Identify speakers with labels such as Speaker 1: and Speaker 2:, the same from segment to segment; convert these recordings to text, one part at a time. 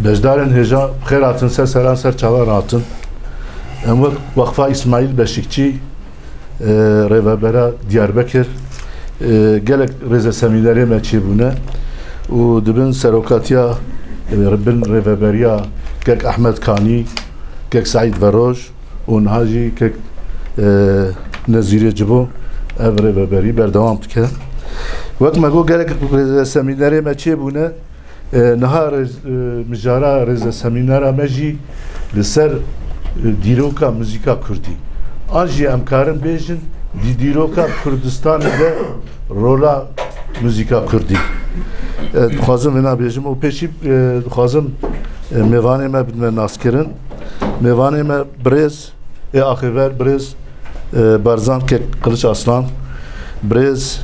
Speaker 1: بجدارن هجا خيراتن سر چاواراتن ام وقفه اسماعیل بشکچی رهبر دیاربکر gelek reze semineri meçibune u dibin serokatiya ribin reveberiya kek Ahmet Kani kek Said Veroj u nahaji kek Nezire Cibo ev reveberi berdewam dike wek mego gelek reze semineri meçibune nahar mijara reze seminera meji li ser dîroka müzika Kurdî anjî em karin bêjin di dîroka Kurdistanê de rola müzika Kurdî dixwazim vêna bêjim û pêşî dixwazim mêvanê me bidme naskirin mêvanê me birêz ê axîver birêz Barzan kek Qiliç Aslan birêz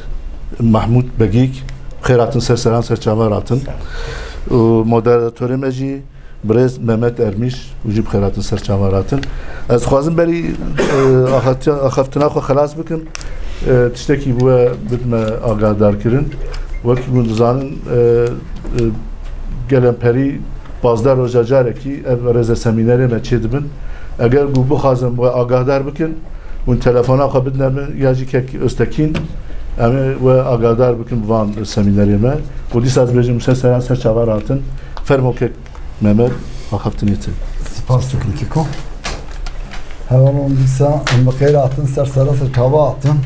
Speaker 1: Mahmud Begîk xêratin ser seran ser çavar hatin û moderatörê me jî birêz Mehmet Ermiş û jî bi xêratin ser çavar hatin ez dixwazim berî axaftina xwe xelas bikim tiştekî bu we bidme agadarkirin wekî hûn dizanin gelên perî pazdar roja carekî ev rêze semînerê me çê dibin eger ku bixwazin we agadar bikin hûn telefona xwe bidine min ya jî kek Öztekîn em ê we agadar bikin bi van semînerê me û dîsa dibêjim ser seran ser çavar hatin fermo kek Mehmet axaftinê te
Speaker 2: Spas dikim Kiko hevalon dîsa em bi xêr hatin ser sera ser çavar hatin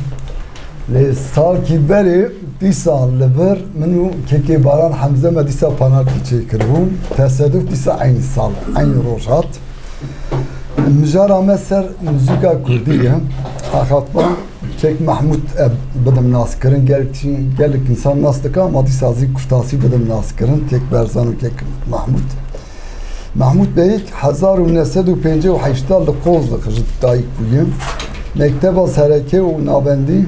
Speaker 2: lê salkî berê dîsa li bir min û kekê Baran Hemze me dîsa panelkî çêkiribûn tesedüf dîsa aynı sal aynı roj hat mijara me ser müzika Kurdî ye axaftan kek Mahmud bidim naskirin gelek insan nas dike ama dîsa zî kurtasî bidim naskirin kek Berzan û kek Mahmud Beyik 1958 li Qozlıq ji dayîk bûye mekteba sereke û navendî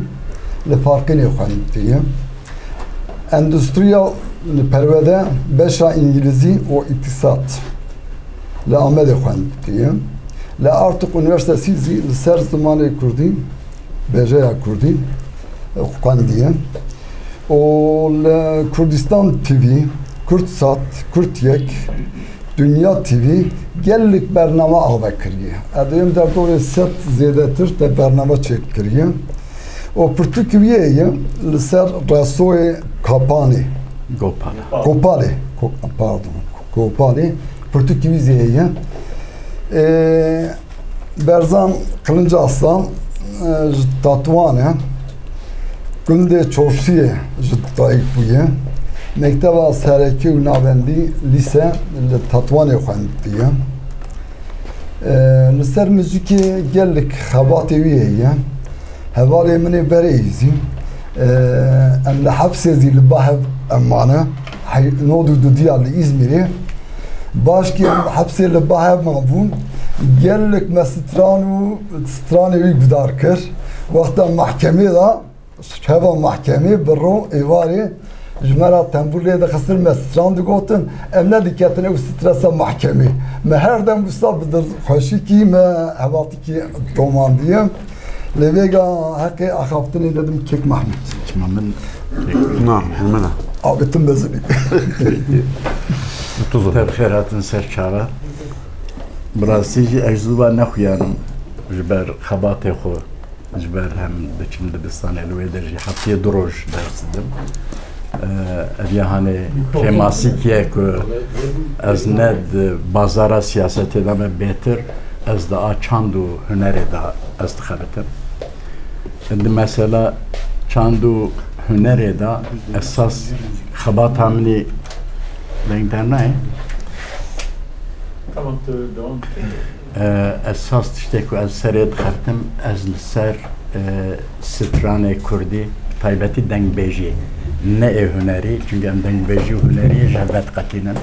Speaker 2: li Farqînê xwendîye endüstriya perwede beşa İngilîzî û îktisad li Amedê xwendîye li Artuk Üniversitesî zî li ser zimanê Kurdî bêjeya Kurdî xwendîye û li Kurdistan TV Kurtsat Kurtyek Dünya TV gellik bername avekiriye. Edeyim derdorê set zêdetir te bername çêkiriye. O Pirtûkiviyê li ser resoyê Kapanê Gopalê Pirtûkivîzeyê ye. Berzan Qiliç Aslan ji Tatwanê Gundê Çoşiyê ji dayîk bûye. Mekteba serekî û navendî lîse li Tatwanê xwendiye. Li ser müzikê gelek xebatê wî heye. Hevalê min ê berê îzî. Em li hepsê zî li bahev emane nod û dudiya li İzmîrê. Başkî em hepsê li bahev mabûn. Gelek me stran û stranê wî gudar kir. Wexta mehkemê da heva mehkemê bi ro êvarê Jmera tembûlê de xisir me stran digotin em nediketine û stresa mehkemê me her dem wisa bi dilxweşîkî me hevatîkî domandiye lê vêga heqê axaftinê dedim kek Mahmud
Speaker 3: min
Speaker 2: abetim bezibî
Speaker 3: te bi xêr hatin ser çavar bi rastî jî ez zûba nexuyanim ji ber xebatê xwe ji ber hem diçim dibistanê li wê de jî hefteyê du roj ders didim yani kemasikiye ku ez ne bazara siyasetê de me bêtir ez de a çand û hunerê de ez dixebitim şimdi mesela çand û hunerê de esas xebata minî dengder nayê esas tiştê ku ez serê dixebitim ez li ser stranê Kurdî taybetî dengbêjiyê ne ev hüneri çünkü em dengbêjî û hunerî jebet qetînin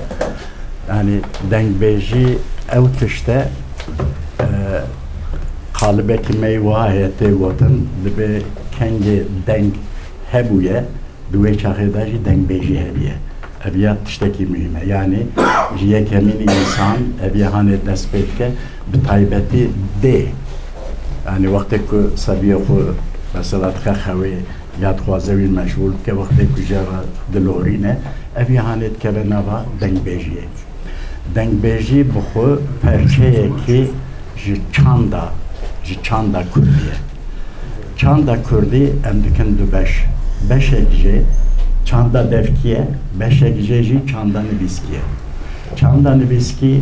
Speaker 3: yani dengbêjî ew tişte qalibekî me wiha heye tê gotin dibe kengê deng hebûye di wê çaxê de jî dengbêjî hebiye ev ya tiştekî mühim e yani ji yekemîn însan ev ya hanê dest pê dike bi taybetî dê yani wextê ku sebiyê xwe mesela dixe xewê ya dixwaze wî meşgûl bike wextê ku jeva dilorîne ev ya hanê dikeve nava dengbêjiyê دنگبیجی بخو پرچه کی چاندا کردیه چاندا کردی ام دکن دو بشک جی چاندا دفکیه بشک جی چاندا نویسکیه چاندا نویسکی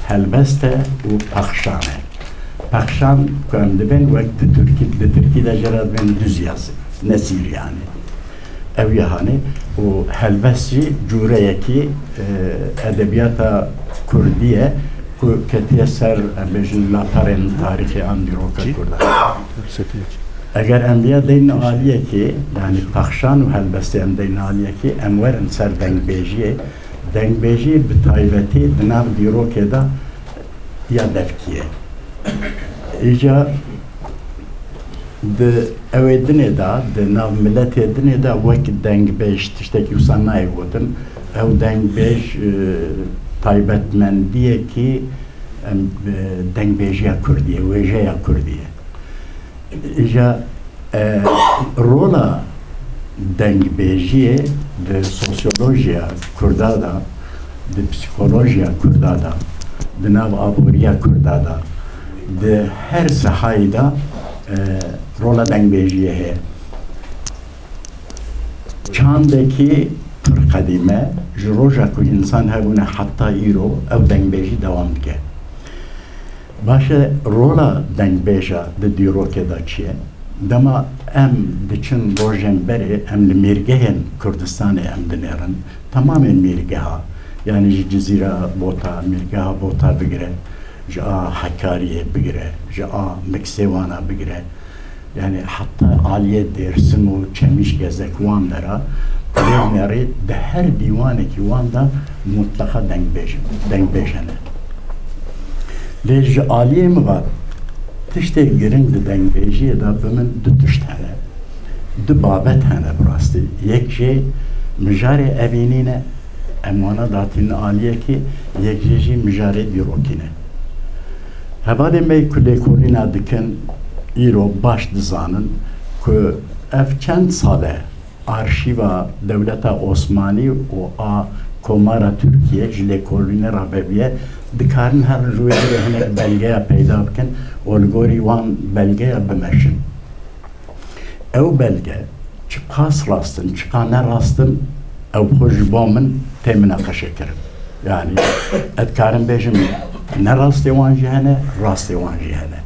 Speaker 3: هلبسته و پخشانه پخشان کنم دبن وقت ترکی ده جراد بین düz yazı nesir yani ev yani o helbesi cüreyeki edebiyata Kurdiye ku ketiye ser bejin lataren tarihi andiroka kurda eğer enbiya deyin aliye ki yani pakşan ve helbesi deyin aliye ki enverin ser dengbeji bitaybeti dinav dirokeda ya defkiye İca de evedine da de nav millet edine da vakit dengbej tişteki usanay vodun ev dengbej taybetmen diye ki dengbejiya Kurdiye vejeya Kurdiye İca rola dengbejiye de sosyolojiya Kurdada de psikolojiya Kurdada de nav aburiya Kurdada de her sahayda rola dengbejiye he. Çandaki tır kadime jiroja ku insan hebune hatta iro ev dengbeji devam dike. Başa rola dengbeja de diroke da çiye. Dema em diçin rojen beri em li mirgehen Kurdistan'e em dinerin. Tamamen mirgeha. Yani cizira bota, mirgeha bota bigire. Ja Hakkari'ye bigire, ja Meksevana bigire. Yani hatta Aliye dersim o çemiş gezek vanlara devneri de her divaneki vanda mutlaka dengbejene. Lej Aliye mi var? Tişte girin de dengbejiye da bümün dütüştene. Dü babet hene burası. Yekje müjare evinine emana datin Aliye ki yekjeji müjare dirokine. Hevade me kulekolina diken iro baş dizanın ku ev çend sale arşiva devleta Osmani o a komara Türkiye jilekolina rabebiye dikarin her rüyede hene belgeye peyda bikin olgori van belgeye bimeşin ev belge çıkas rastın çıkana rastın ev hojbamın temine kaşekirim yani etkarın bejim ne rast evancı hene, rast evancı hene.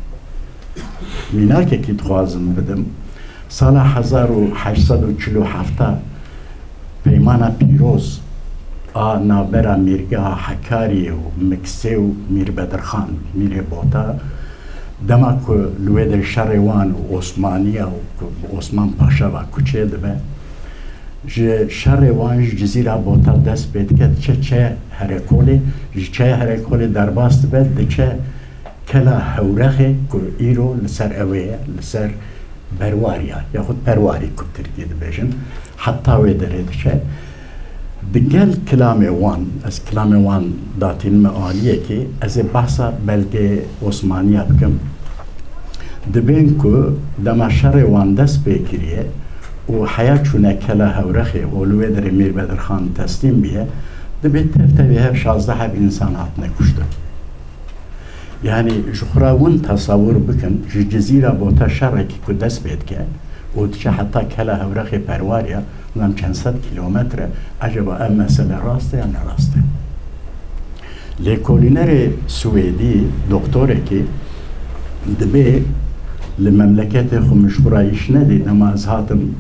Speaker 3: Minake ki tuhazım dedim. Sala 1847 peymana piroz a nabera mirgaha Hakkariye u Meksev Mir Bedirxan Mir Bota demek ki lüveder şarrevan Osmaniye u Osman Paşa ve kuçe dibe ji şarrevan cizira Bota dest bedket çe herekoli çe herekoli derbast bed de çe kela hevrehe ku iro lser eveye lser berwariya yahut perwari ku Türkiye'de bejin hatta ve derece digel kelame wan as kelame wan datin me aliye ki az bahsa belge Osmaniye bikim dibin ku dema şarrevan dest bekiriye و حياة شونه كلا هورخي ولويدر مير بدرخان تسليم بيه دبيت تفتوي هب 16 insan hatne kuştu. Yani juhravun tasavvur bükün cezira bota şarreki kudes betke o dişe hatta kela hevrekhi pervarya nam çensat kilometre acaba em mesele rastı ya ne rastı. Le kolinere Suedi doktore ki dibe le memlekete xumuşbura işne di namaz hatım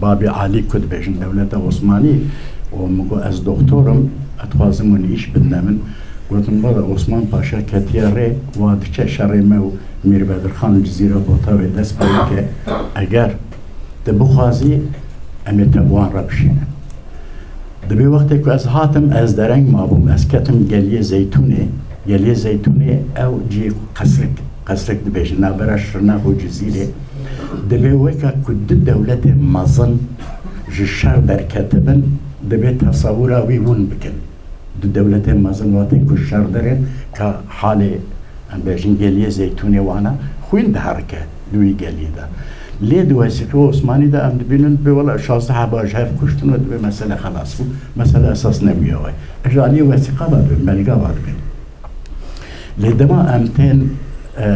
Speaker 3: Babi Ali Kudbejin devlete Osmani o mugo az doktorum atwazımın iş binnemin Gotum bada Osman Paşa ketiyare vadiçe şarime u Mir Bedirxan cizira bota ve dest belke eğer de bu xazi emetebwan rabşine de bir vakte ku az hatım az dereng mabum az ketim geliye zeytuni ev ci qasrek dibejin nabera şırna bu cizire de bir veka ku devlete mazın ji şer derketibin de bir tasavvura vi vun bikin devlete mazın vatin ku şer derin ka hali bejin geliye zeytuni wana xuin de harke duy geliye da ليه دواسيقي عثماني ده أم دبينن بولا شازده حباج هف كشتن ودبي مسألة خلاص مسألة أساس نبيه وي أجاني واسيقا بادو ملقا بادو لدما أمتين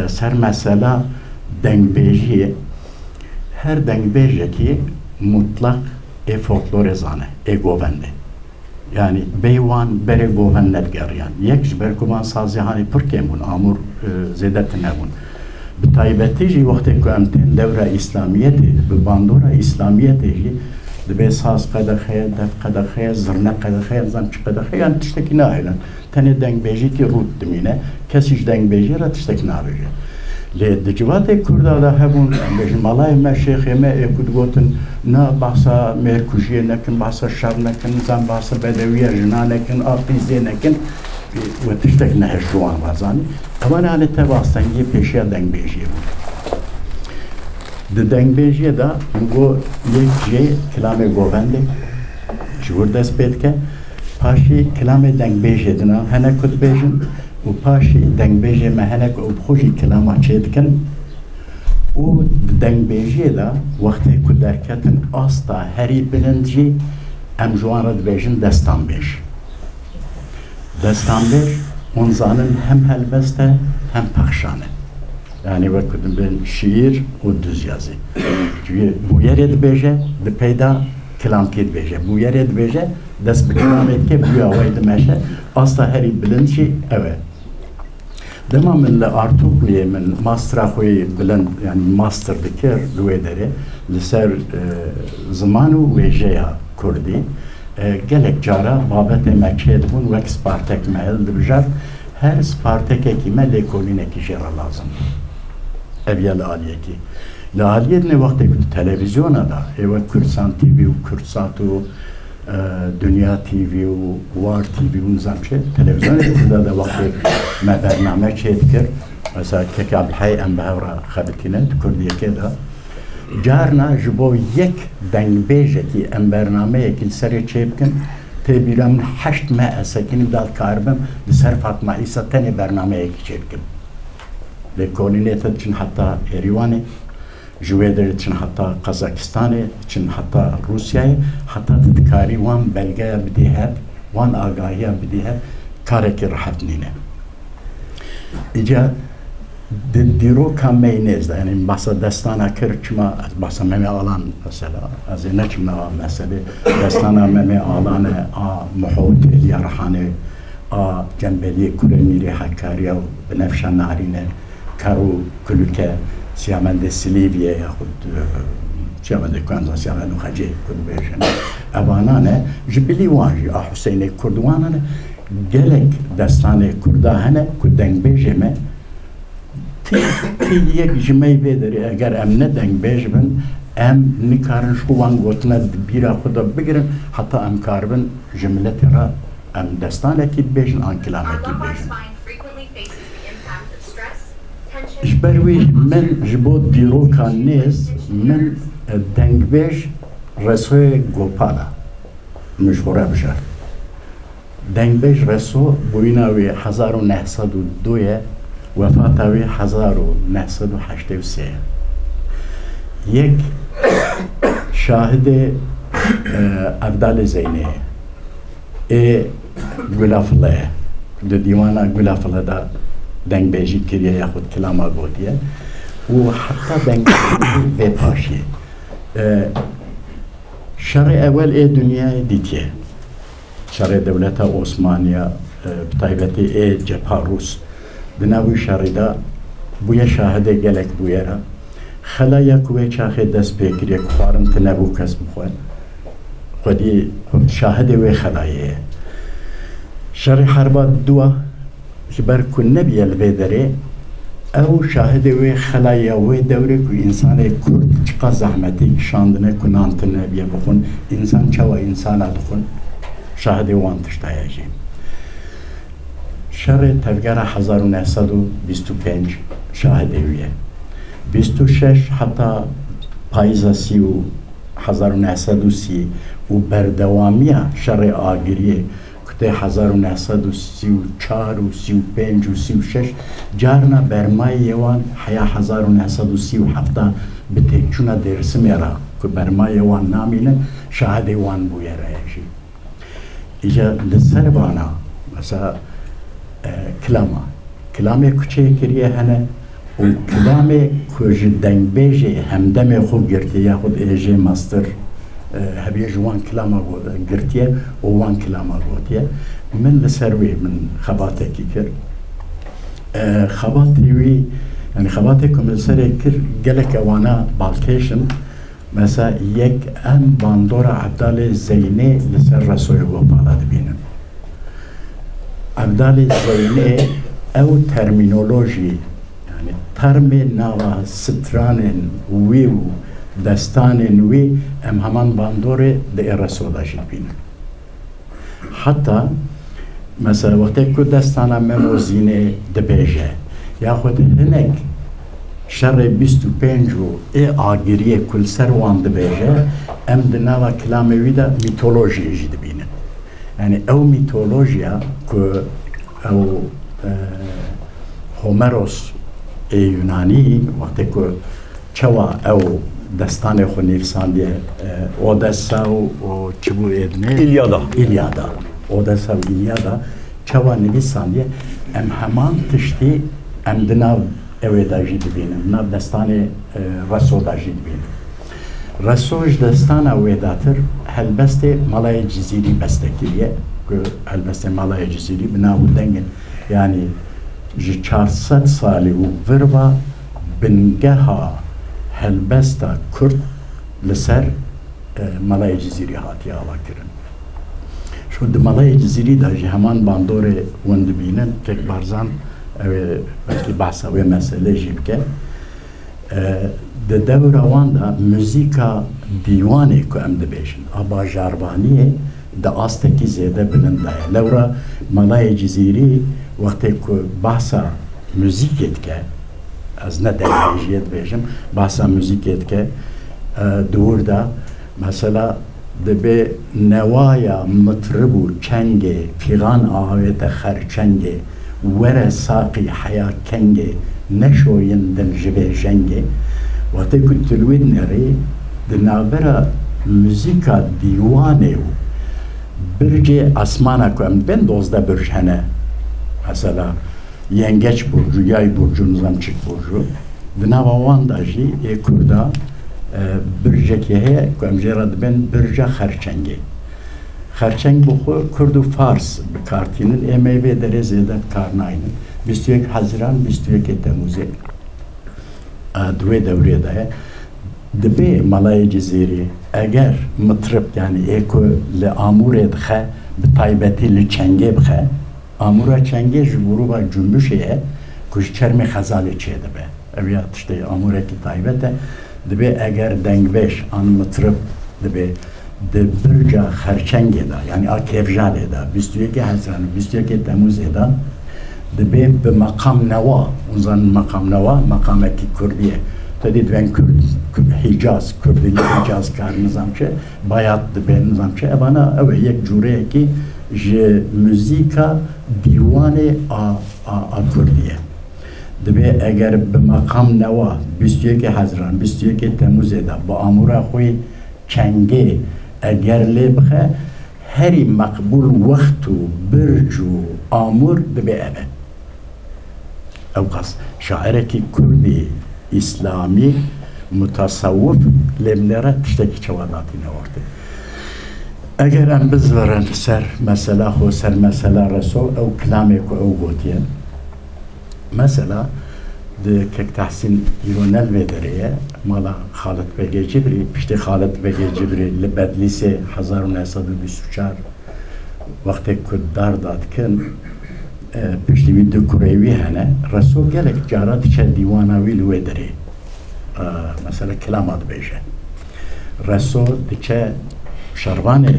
Speaker 3: سر مسألة دنگبیجیه هر دنگبیجی که مطلق فولکلور زانه گوونده yani beyvan bere govan nedgeriyan yek berkuman sazihani pırkemun amur zedetin ebun bu taybetici vakti ku emten devra İslamiyeti bu bandora İslamiyeti de saz qadaxaya def qadaxaya zırna qadaxaya zamç qadaxaya yani tişteki nahilen tane dengbeji ki rut dimine kesiş dengbeji ra tişteki nahilen le dicivate kurda da hebun bejin malay me şeyheme ekud gotin na bahsa merkujiye nekin bahsa şar nekin zan bahsa bedeviye jina nekin afiziye nekin ve tişteki nahilen şu an vazani ama ne tebastan ye peşiye dengbeji de dengbeji da bu yek kelame govende jur dest petke paşi kelame dengbeji dina hene kutbejin u paşi dengbeji me hene ku xoşi kelama çetkin u dengbeji da vakti ku derketin asta heri bilinci em juan dibejin destan beş onzanın hem helbeste hem pakşane yani vakıdın ben şiir o düz yazı. Çünkü bu yere beje de peyda kelam kid beje. Bu yere beje dest bir kelam etke bu yavaydı meşe. Asla heri bilinci evet. Devamlı artık yemin master'a koyu bilen yani master dikir duedere liser zamanı vejeya kurdi. Gelek cara babet emekşed bun ve Spartak mehel dibjar her Spartak ekime lekoline kişera lazım. Eviye laaliyeki. Laaliyet ne vakti televizyona da evet Kürtsan TV, Kürtsatu, Dünya TV, Var TV nizamçe televizyona da vakti bername çetkir. Mesela kekab hay em behevra xabitine Kürdiye da Carna jibo yek dengbeje ki em bername yekil seri çepkin tebiram haşt me esekin dal karbim ser Fatma İsa tane bername yek çepkin. Le koordinatör için hatta Erivan'ı, Jüveder için hatta Kazakistan'ı için hatta Rusya'yı, hatta tıtkari van belgeye bidiher, van agahiye bidiher, kareki rahatnine. İca diro kameynezde yani basa destana kırçma basa meme alan mesela az neçme mesela destana meme alan a muhut yarhane a cembeli kulemiri hakariya benefşan narine karu kulüke siyamende Silivye yahut siyamende Kwanza siyamende Hacı kulübeşen abanane jibili vanji a Hüseyin'e kurduvanane gelek destane kurdahane kudengbeşeme Tiyek jimey bederi eğer em ne dengbejbin em nikarın şu van gotuna bira kuda bigirin hatta em karbin jimletera em destane ki bejin an kilame ki bejin. İşbervi men jibo diro kanniz men dengbej resoy gopala müşhura bişer. Dengbej reso buynavi 1902 وفاتاوی 1983 یک شاهد افدال زینه گلافله de divana gülafla da dengbejik kiriye yahut kilama godiye و hatta dengbejik ve paşi şer'i evvel dünyaya ditiye şer'i devlete Osmaniye taybeti cepha Rus Dinavi şarida buya şahide gelek bu yere. Xalaya kuve çaxe dest pekiriye kufarın tenebu kes bixwen. Xwedî şahide wê xelayê. Şerê herba dua ji ber ku nebiye li vê derê ew şahide wê xelaya wê dewrê ku însanê Kurd çiqa zehmetî kişandine ku nan nebiye bixwin însan çawa însana dixwin şahide wan tiştaya jî. شر تفگر 1925 شاهد اویه 26 حتی پاییزا 1930 و بردوامیه شر آگریه کته 1934 و 35 و 36 جارنا برمای یوان حیا 1937 بتكشونا درس ميرا كبرماية وان نامين شاهدي وان بويرا يجي إجا للسربانا مثلا كلامي كتشي كريه هنا وكلامي كوج دنبيجي همدمي خو قرتي ياخد ايجي ماستر هبي جوان كلامه قرتيه ووان كلامه قوتيه من لسروي من خباتك كر خباتي وي يعني خباتكم السري كر قالك وانا بالكيشن مثلا يك ام باندورا عبدالي زيني لسر رسوي وبالا دبينن عبدالي زيني او ترمينولوجي يعني ترمي ناوا سترانن ويو دستانن وي ام همان باندوري دي رسولا جيبينن حتى مثلا وقتی که دستانا مموزینه دبیجه یا خود هنگ شر 25 ای آگریه کل سر وان دبیجه ام دناوا کلامه ویدا میتولوژی جی دبینه یعنی او میتولوژیا که او هومروس ای یونانی وقتی که چوا او دستان خو نفساندیه اودسا و چبو ادنه ایلیادا اودسا و ایلیادا چوا نویساندیه ام همان تشتی ام دناو اویدا جی دبینم ناو دستان رسو دا جی دبینم رسوش دستان اویداتر هلبست مالای جزیری بستکیه که هلبست مالای جزیری بناو دنگن yani ji 400 sali û virva bingeha helbesta Kurd li ser Malaya Cizîrî hatiye ava kirin. Şu di Malaya Cizîrî da ji heman bandorê wan dibînin tek barzan belkî behsa wê meselê jî bike. Di devra wan da müzîka dîwanê ku em dibêjin a bajarbaniyê di astekî zêde bilind daye. Lewra Malaya Cizîrî وقتی که بحثا موزیکت که از نه دنیاییت بیشم بحثا موزیکت که دور دا مثلا دبی نوایا مطرب و چنگ پیغان آویت خرچنگ وره ساقی حیا کنگ نشوین دن جبه جنگ وقتی که تلوید نری دنابرا موزیکا دیوانه و برج اسمانا که ام بین دوزده برج هنه mesela yengeç burcu, yay burcu, nizamçık burcu. Dınava wan da jî Kurda bircekê heye ku em jê re dibin birca xerçengê. Xerçeng bi xwe Kurd û Fars bikartînin êm ê vê derê zêde bikarnayînin. 21 Haziran 21 Temmûzê di wê devriyê de ye. Dibe Malaya Cizîrî eger mitrib yani ê ku li Amûrê dixe bi taybetî li çengê bixe Amura çenge jburuba cümbüşeye kuş çerme xazale çede be. Evya işte amura ki taybete dibe eğer dengbeş an mıtrıp dibe de birca xerçenge da yani a kevjale da 22 Haziran 22 Temmuz'da da dibe be makam neva uzan makam neva makameti Kurdiye. Tabii ben Hicaz Kürdi Hicaz kar nizamçe bayat dibe nizamçe bana ev yek cure ki je müzika diwane a Kurdiye. Dibe eğer bir makam neva 22 Haziran 22 Temmuz'da bu amura xoy çenge eğer lebxe heri makbul vaktu bircu amur dibe ebe. Evkas şaireki Kurdi İslami mutasavvuf lemlere tişteki çavadatine ortaya. اگر ام بزورن سر مثلا خو سر مثلا رسول او کلامی کو او گوتیه مثلا de kek tahsin ironel vederiye mala Xalit Bege Cibri pişti Xalit Bege Cibri li bedlise 1924 vakti kuddar dadkin pişti bir kurevi hene Resul gelek carat içe divanavi li vederi mesela kelam adı beje Resul içe şarvane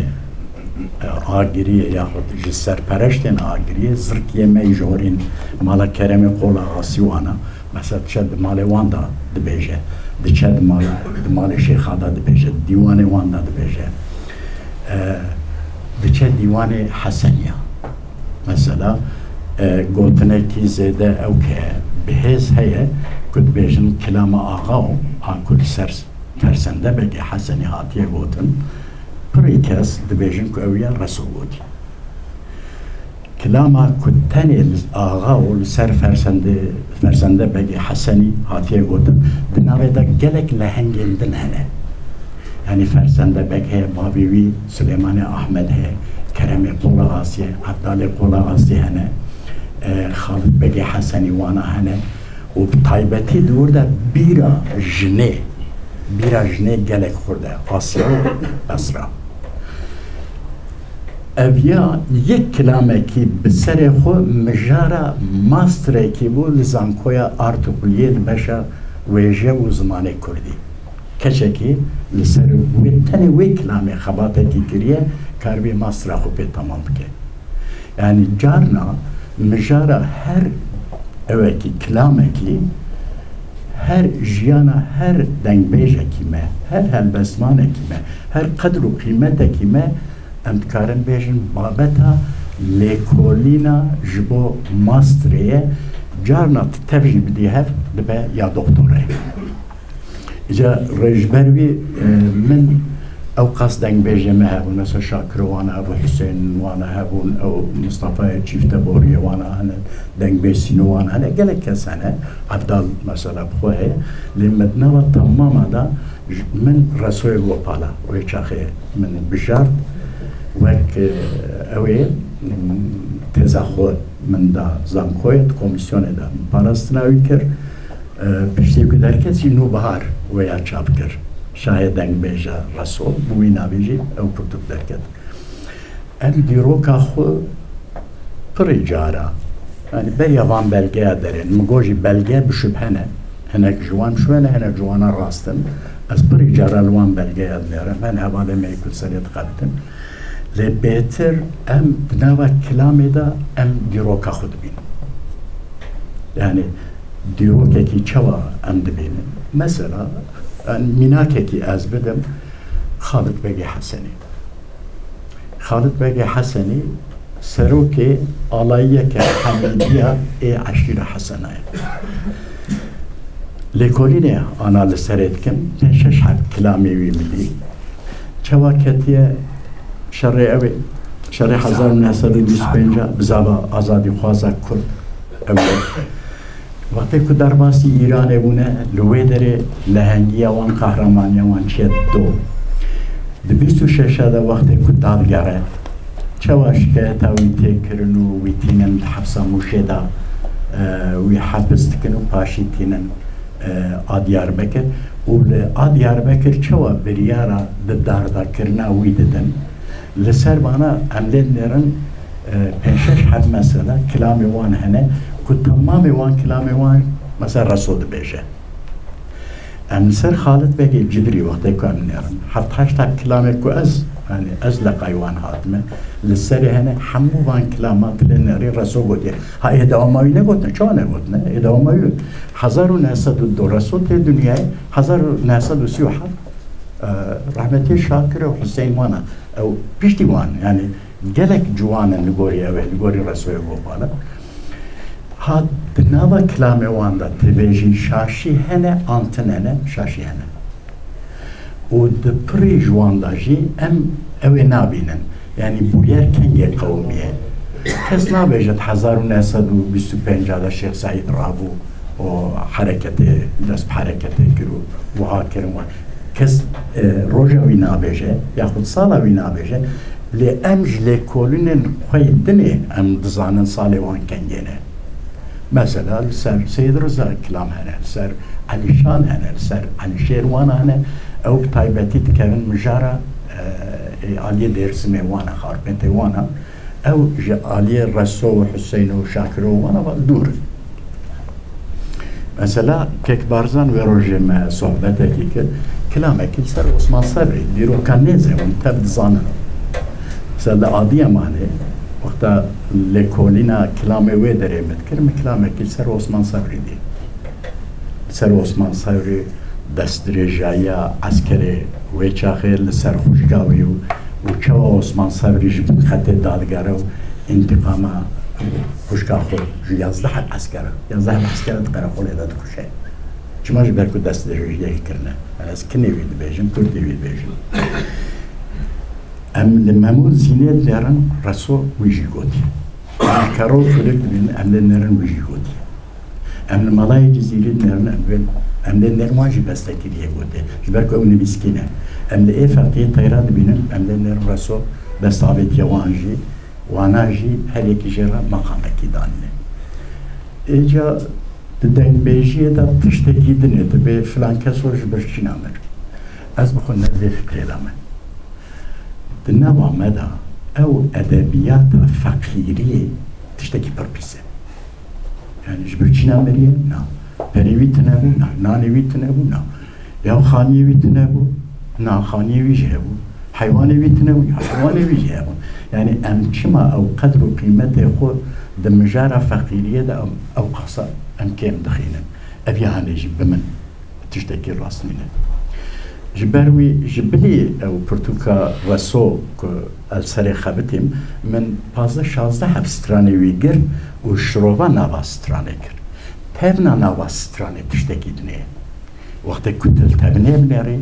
Speaker 3: agiriye yahut ji serpereşten agiriye zırk yemeği jorin mala keremi kola asiwana mesela çed male wanda dibeje diçed male şeyhada dibeje divane wanda dibeje diçed divane Haseniya mesela gotine ki zede evke بهز هي كنت بيجن كلام آغاو كل سرس فرسنده بقي حسني هاتيه قوتن بريكاس دبيجن كويا رسول كلاما كنتاني آغاو لسر فرسنده بقي حسني هاتيه قوتن دناوي دا جلك لهنجين دن هنه يعني فرسنده بقي بابيوي سليمان أحمد هي كرمي قولا غاسية عبدالي قولا غاسية هنه خالد بقي حسني وانا هنه وبطيبتي دور دا بيرا جنيه جلك خورده آسیا و اسرا اویا یک کلامه کی بسر خو مجارا ماستره کی بو لزانکویا ارتوکلیت بشا ویجه و زمان کردی کچه کی لسر ویتنی وی کلامه خباته کی کریه کاربی ماستره خو پی تمام که یعنی جارنا مجارا هر اوه کی کلامه کی her jiyana, her dengbêje kime, her helbesmane kime, her qedr û qîmete kime em dikarin bêjin babeta lêkolîna ji bo masterê carna tev jî bidî hev dibe ya doktorê. Îca rêjber wî min ew qas dengbêjê me hebûn, mesela Şakir wana hebû, Hüseyin wana hebûn, ew Mustafa Çîfteboriyê wana hene, dengbêj Sînû wana hene, gelek kes hene, Abdal mesela bixwe heye, lê mednava tamama da min resoyê gopala, wê çaxê min bijart, wek ew ê têza xwe min da zankoyê komisyonê da min parastina wî kir, piştî ku derket jî nûbihar wê ya çap kir. شاهد دنگ بیجا رسول بوی نابیجی او پرتوک درکت ام دیروکا خو پری جارا yani beriyavan belgeye derin mgoji belge bişüphene henek juan şöyle henek juana rastın az peri jaralwan belgeye derin ben havale meykul seriyet qattin le beter em bnava kilameda em diroka xud bin yani dirokeki çava em dibin mesela minakeki az bedim Halid Begi Haseni. Halid Begi Haseni seruki alayyeke hamidiya aşire hasenaya. Lekoline analı seretkim peşeş hak kilamevi milli. Çavaketiye şerri evi şerri 1925 bizaba azadi xwaza Kurd evi. وقتی که در باسی ایران بونه لوی داره لهنگی وان قهرمانی وان چیت دو د 26 ده وقتی که دادگره چواش که تاوی تکرن و وی تینن حبسا موشدا وی حبس تکن و پاشی تینن آدیار بکر و آدیار بکر چوا بریارا داردا کرنا وی ددن لسر بانا عملت نرن پنشش حد مثلا کلامی وان هنه که تمام وان کلامی وان مثلا رسول بیشه امسر خالد بگی جدری وقتی که امنیرم حتی هشتا کلامی که از لقای وان هاتمه لسری هنه همو وان کلامات لنری رسول بودی ها ادامایی نگوتنه چه نگوتنه ادامایی 1902 رسول تی دنیای 1937 رحمتی شاکر و حسین وانا او پیشتی وان یعنی گلک جوان نگوری اوه نگوری رسول گوپالا ها دناوا کلام وان دا تبیجی شاشی هنه آنتن هنه شاشی هنه و دپری جوان دا جی ام اوه نابینن یعنی بویر کنگی قومیه کس نابیجد 1925 دا شیخ سعید رابو و حرکت دست حرکت کرو و ها کرم کس روژاوی نابیجه یا خود سالاوی نابیجه لی امج لی کولونن خویدنه ام دزانن سالی وان کنگینه مثلا سر سید رضا کلام هنه سر علیشان هنه سر علی شیروان هنه او بطایبتی تکرن مجارا آلیه درسمه وانا خارپنته وانا او آلیه رسو و حسین و شاکر وانا دور مثلا کک بارزان و روژه صحبته که کلامه کل سر عثمان صبری دیرو کنیزه اون تبد زانه مثلا عادیه مانه وقتا لکولینا کلامه وی داره متکرم کلامه کل سر عثمان صبری دی سر عثمان صبری دسترجایا عسکری وی چاخه لسر خوشگاوی و چوا عثمان صبری جبن خط دادگاره و انتقام خوشکا خود 11 عسكر 11 عسكر قراقول هذا كوشه چما جبر کو دست جوجي کرنا از کنی وید بیجم کردی وید بیجم ام لمامون زینه دارن رسو ویجی گوتی کارو کلیک بین ام لنرن ویجی گوتی ام لمالای جزیره نرن ام لنرماجی بستکیلیه گوتی جبر کو اون بیسکینه ام لی فقیه تیران بینن ام لنرن رسو بستابت یوانجی واناجی هر یکی جرا مقام کی دانه ایجا دنگ بیجیه دا تشتکی دنه دا به فلان کسوش برچین آمر از بخون نده فکری لامن دنوا مدا او ادبیات فقیریه تشتکی پرپیسه یعنی جبرچین آمریه نه پریویت نبو نه نانویت نبو نه یا خانیویت نبو نه خانیوی جهبو حیوانویت نبو یا حیوانوی جهبو يعني أم شما أو قدر قيمته خو دمجارة فقيرية ده أو قصة أم كام دخينا أبي هانيجي بمن تشتكي راسنينا جبروي جبلي أو برتوكا رسو السري خابتهم من 15 حبستراني ويجر وشروبا نواستراني كر تبنا نواستراني تشتكي دنيا وقت كنت التبني بناري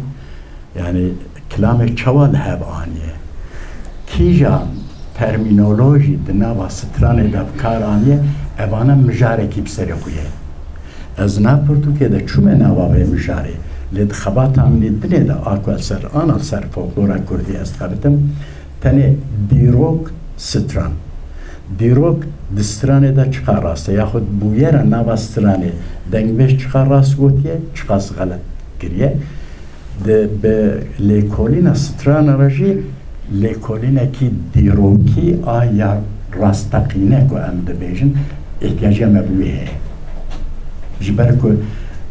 Speaker 3: يعني كلامي شوال هاب آنيه کیجا ترمینولوژی دنوا سترانه دبکارانیه اوانه مجاره کی بسری خویه از نپرتو که ده چومه نواوه مجاره لید خبات همینی دنه ده آکوال سر آنال سر فولکلورا کردی است خبتم تنه دیروک ستران دیروک دسترانه ده چقا راسته یا خود بویر نوا سترانه دنگ بیش چقا راست گوتیه چقاس غلط گریه ده به لیکولین ستران رجی لیکولینه کی دیروکی آیا راستقینه که ام دبیجن احتیاجی مبویه جبر که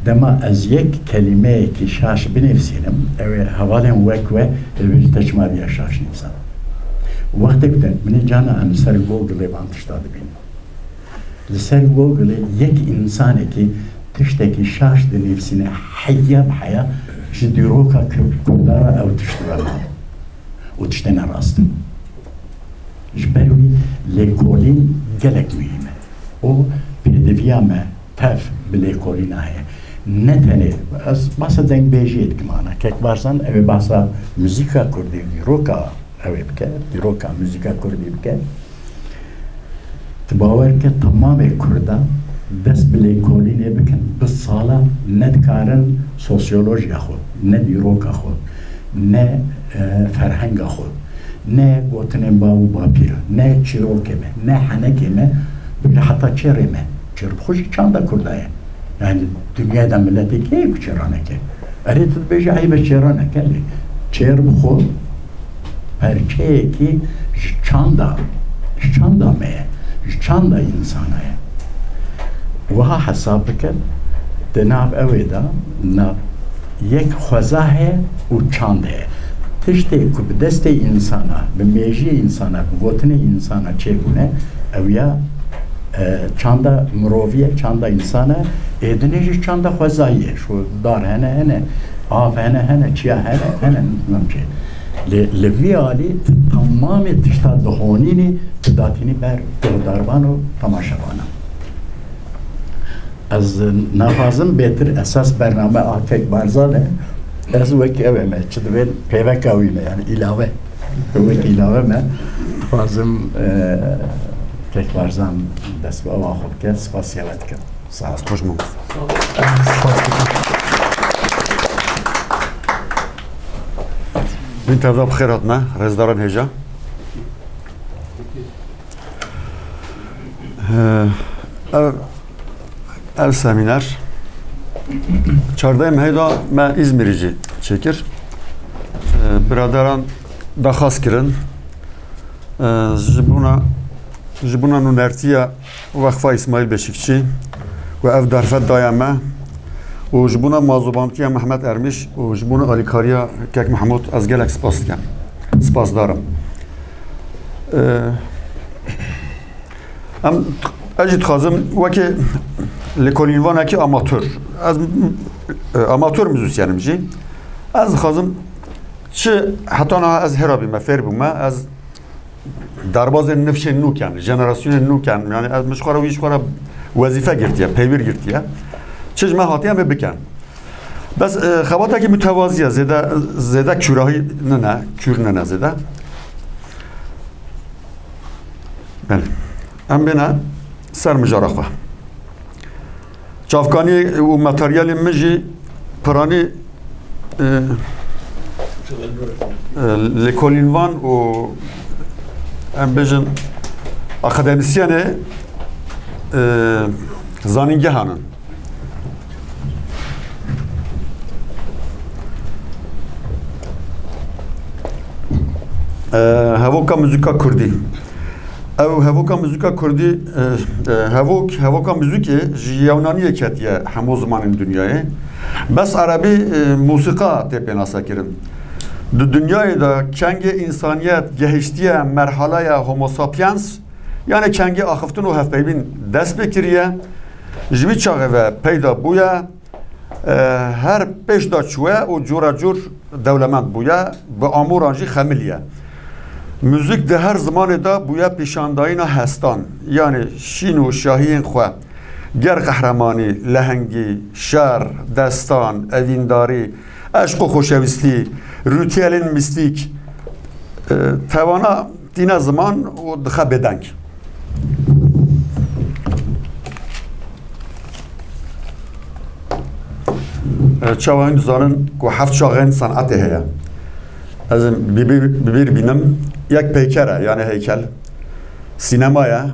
Speaker 3: دما از یک کلمه که شاش بنفسینم اوه حوالین وکوه اوه تچما بیا شاش نفسم وقتی که منی جانا ام سر گوگلی بانتشتاد بین لسر گوگلی یک انسانه که تشتکی شاش دنفسینه حیا بحیا جی دیروکا کردارا او تشتوه وتشتنا راستم جبروي ليكولين جلك مهمة او بيدفيا ما تف بليكولين هاي نتني باسا دنگ بيجيت كمانا كيك بارسان اوه باسا موزيكا كردي روكا اوه بكه روكا موزيكا كردي بكه تباور که تمام کردا دست بليكولين بكن بالصالة ندكارن سوسيولوجيا خود نديروكا خود نه فرهنگ خود نه گوتن باو باپیر نه چیروکمه نه حنکمه بله حتی چرمه چرب خوشی چنده کردایه یعنی دنیادا ملتی که یک چرانه که اره تو بیجه ای به چرانه کلی چرب خود پرچه که چنده میه چنده انسانه و ها حساب بکن دناب اویدا ناب یک خوزاه و چانده تشتی که به دست انسانا به میجی انسانا به گوتن انسانا چگونه اویا چانده مروویه چانده انسانا ایدنیجی چانده خوزاهیه شو دار هنه آف هنه چیا هنه نمچه لوی آلی تمام تشتا دهونینی تداتینی بر درداربان و تماشابانا از نفازم بهتر اساس برنامه آکک بارزانه از وکی اوه ما چه دوید پیوک اوینه یعنی ایلاوه وکی ایلاوه ما فازم کک بارزان دست به آوه خوب کرد سپاس یاد کرد
Speaker 4: سپاس خوش مون بین تبدا بخیر حتما رزداران هجا ev seminer çardayım heyda me İzmirci çekir biraderan daxas kirin jibuna nunertiya Vakfa İsmail Beşikçi ve ev darfet dayame و jibuna mazubantiya Mehmet Ermiş و jibuna alikariya Kek Mahmud az gelek spas dikem spas darım em اجد خازم وکی لکولینوان کی آماتور از آماتور موزیسینم جی از خازم چه حتی نه از هرابی مفر بوم از دارباز نفش نو کن جنراسیون نو کن یعنی از مشکاره ویش کاره وظیفه گرتیه پیور گرتیه چش ما هاتیه می بکن بس خواته که متوازیه زده کورایی نه کور نه زده بله ام بنا سر مجاره خواه چافکانی و ماتریال مجی پرانی لکولینوان و ام بجن اکادمیسیانه زانینگه هانن هواکا موزیکا کردی او هواکا موزیکا کردی هواکا موزیکی جیونانی کتیه همو زمان دنیای بس عربی موسیقا تپینا سکرن دو دنیای دا کنگ انسانیت گهشتیه مرحله هومو ساپینس یعنی کنگ آخفتن و هفپیبین دست بکریه جوی چاقه و پیدا بویا هر پیش دا چوه و جورا جور دولمند بویا به آمورانجی خملیه موزیک ده هر زمان دا بویا پیشاندایینا هستان یعنی شین و شاهین خواه گر قهرمانی، لهنگی، شر، دستان، اوینداری، عشق و خوشویستی، روتیلین میستیک توانا دینا زمان و دخه بدنگ چاوهین دزانن که هفت شاغین صنعته هیا از ببیر بینم یک پیکره یعنی هیکل سینمایا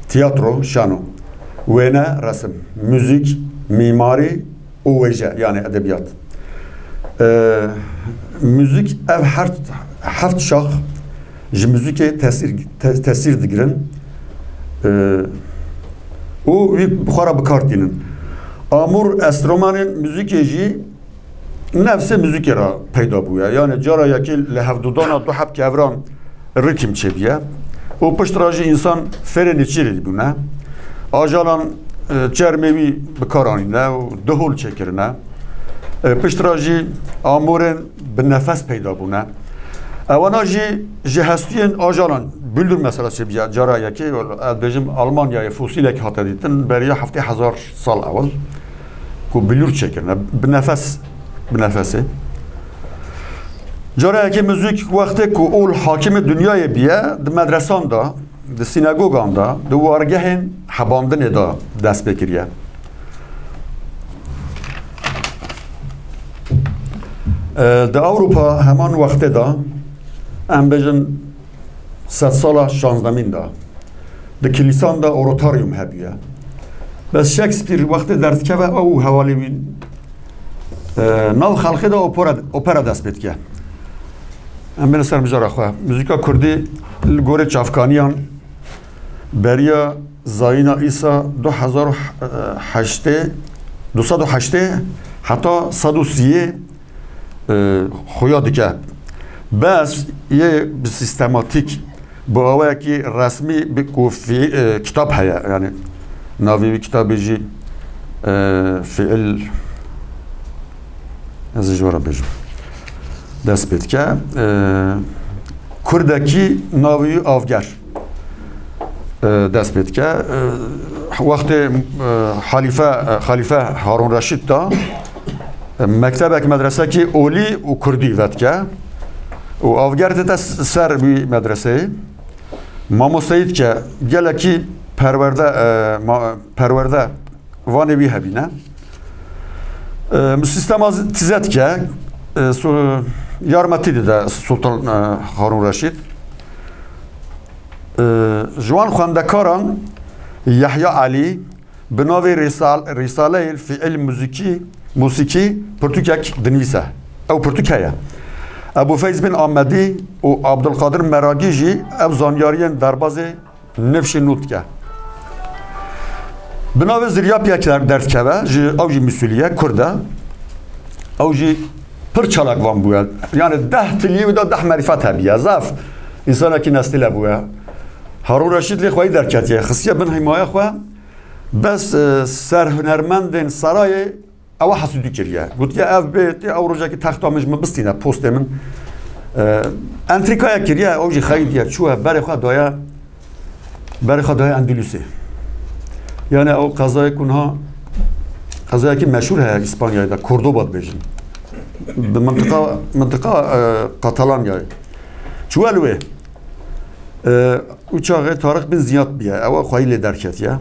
Speaker 4: تیاترو شانو وینا رسم موزیک میماری و ویژه یعنی ادبیات موزیک ev heft şah ji müzikê tesîr digirin û wî bixwara bikartînin amûr estromanên müzikê jî nefsê müzikê ra peyda bûye yani cara yekî li hevdudana du hep kevran ritm çêbiye û pişt ra jî însan ferê nêçîrê dibûne ajalan çermê wî bikaranîne û dihol çêkirine پشترا جی آمورن به نفس پیدا بونه اوانا جی هستین آجالان بلدر مثلا چه بیا جارا یکی بجم آلمانیا فوسیل که هات دیدن برای 7000 سال اول کو بلور چکرنه به نفسه جارا یکی موزیک وقتی که اول حاکم دنیای بیه د مدرسان دا د سینگوگان دا د وارگهن حباندن دا دست بکریه در اروپا همان وقت دا ام بجن 100 سال 16 دا در کلیسان دا اوروتاریوم هبیه بس شکسپیر وقت درد که او حوالی بین ناو خلقی دا اپرا دست بید که ام بین سر بجار خواه موزیکا کردی گوره چافکانیان بریا زاینا ایسا 208 حتی 130 خویا دیگه بس یه سیستماتیک با اوه که رسمی بکوفی کتاب هیا یعنی ناوی کتابی جی فعل از جوارا بجم دست بید که کردکی ناوی آفگر دست بید که وقت خلیفه هارون رشید دا مکتبک مدرسه که اولی و کردی ود که و آفگرد تا سر بی مدرسه مامو سید که گله کی پرورده وانه بی هبینه سیستم از تیزد که یارمتی دیده سلطان هارون رشید جوان خواندکاران یحیی علی بناوی رساله فعل موسیقی پرتوکک دنویسه او پرتوکیه ابو فیض بن آمدی و عبدالقادر مراگی جی او زانیاریان درباز نفش نوت که بناوی زریاب یک درد که او جی مسئولیه کرده او جی پر چالاک وان بوید یعنی 10 تلیه و 10 معرفت هبیه زف انسان اکی نستیله بوید هارون رشید لی خواهی درکتیه خصیه بن حمایه خواه بس سر هنرمندین سرای او حسودی کریه گوت که اف بیت او روزه که تخت آمش من بستینه پوست من انتریکای کریه اوجی خیلیه چوه برای خدای اندلوسی یعنی او قضای کنها قضایی که مشهور ہے اسپانیایی دا کوردوبا بیجن به منطقه کاتالانیا چوه لوه او چاقه طارق بن زیاد بیه او خواهی درکتیه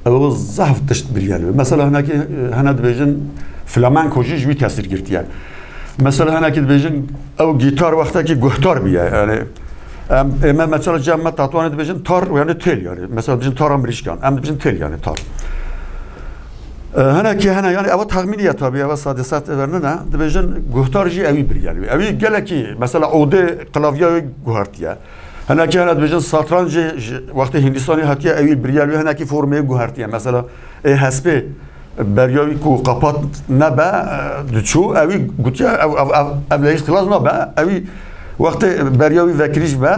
Speaker 4: او ضعف تشت بریالوه مثلا هنه بیجن فلامنکو جوی تاثیر گرتیه مثلا هنه که بیجن او گیتار وقتا که گهتار بیه یعنی اما مثلا جمع تاتوانه بیجن تار یعنی تل یعنی مثلا بیجن تار امریشکان ام بیجن تل یعنی تار هنه که هنه یعنی اول تخمینیه تابی اول سادسات ورنه نه بیجن گهتار جی اوی بریالوه اوی گله کی مثلا اوده قلاویه گهارتیه هنه که هنه بیجن ساترانج وقت هندستانی هاتیه اوی بریالوه هنه که فرمه گهارتیه مثلا حسبه بریاوی کو قپات نبا دچو اوی گوتیا او لیس خلاص نبا اوی وقت بریاوی وکریش با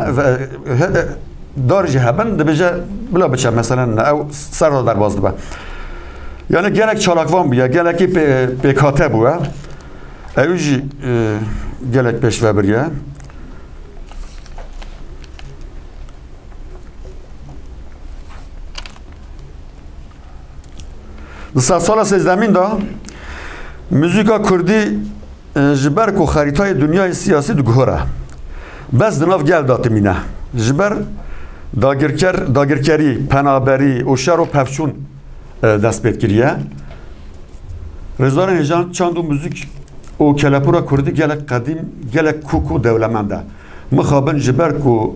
Speaker 4: دارجه هبن دبیجه بلا بچه مثلا او سر در باز دبا یعنی گلک چالاکوان بیا گلکی پیکاته بوه اویجی گلک پیشوه بریه سال سیزدمین دا موزیکا کردی جبر کو خریطای دنیای سیاسی دو گهره بس دناف گل داتمینه جبر داگرکری پنابری و شر و پفچون دست بید کریه رزار هجان چاندو موزیک و کلپورا کردی گلک قدیم گلک کوکو دولمنده مخابن جبر کو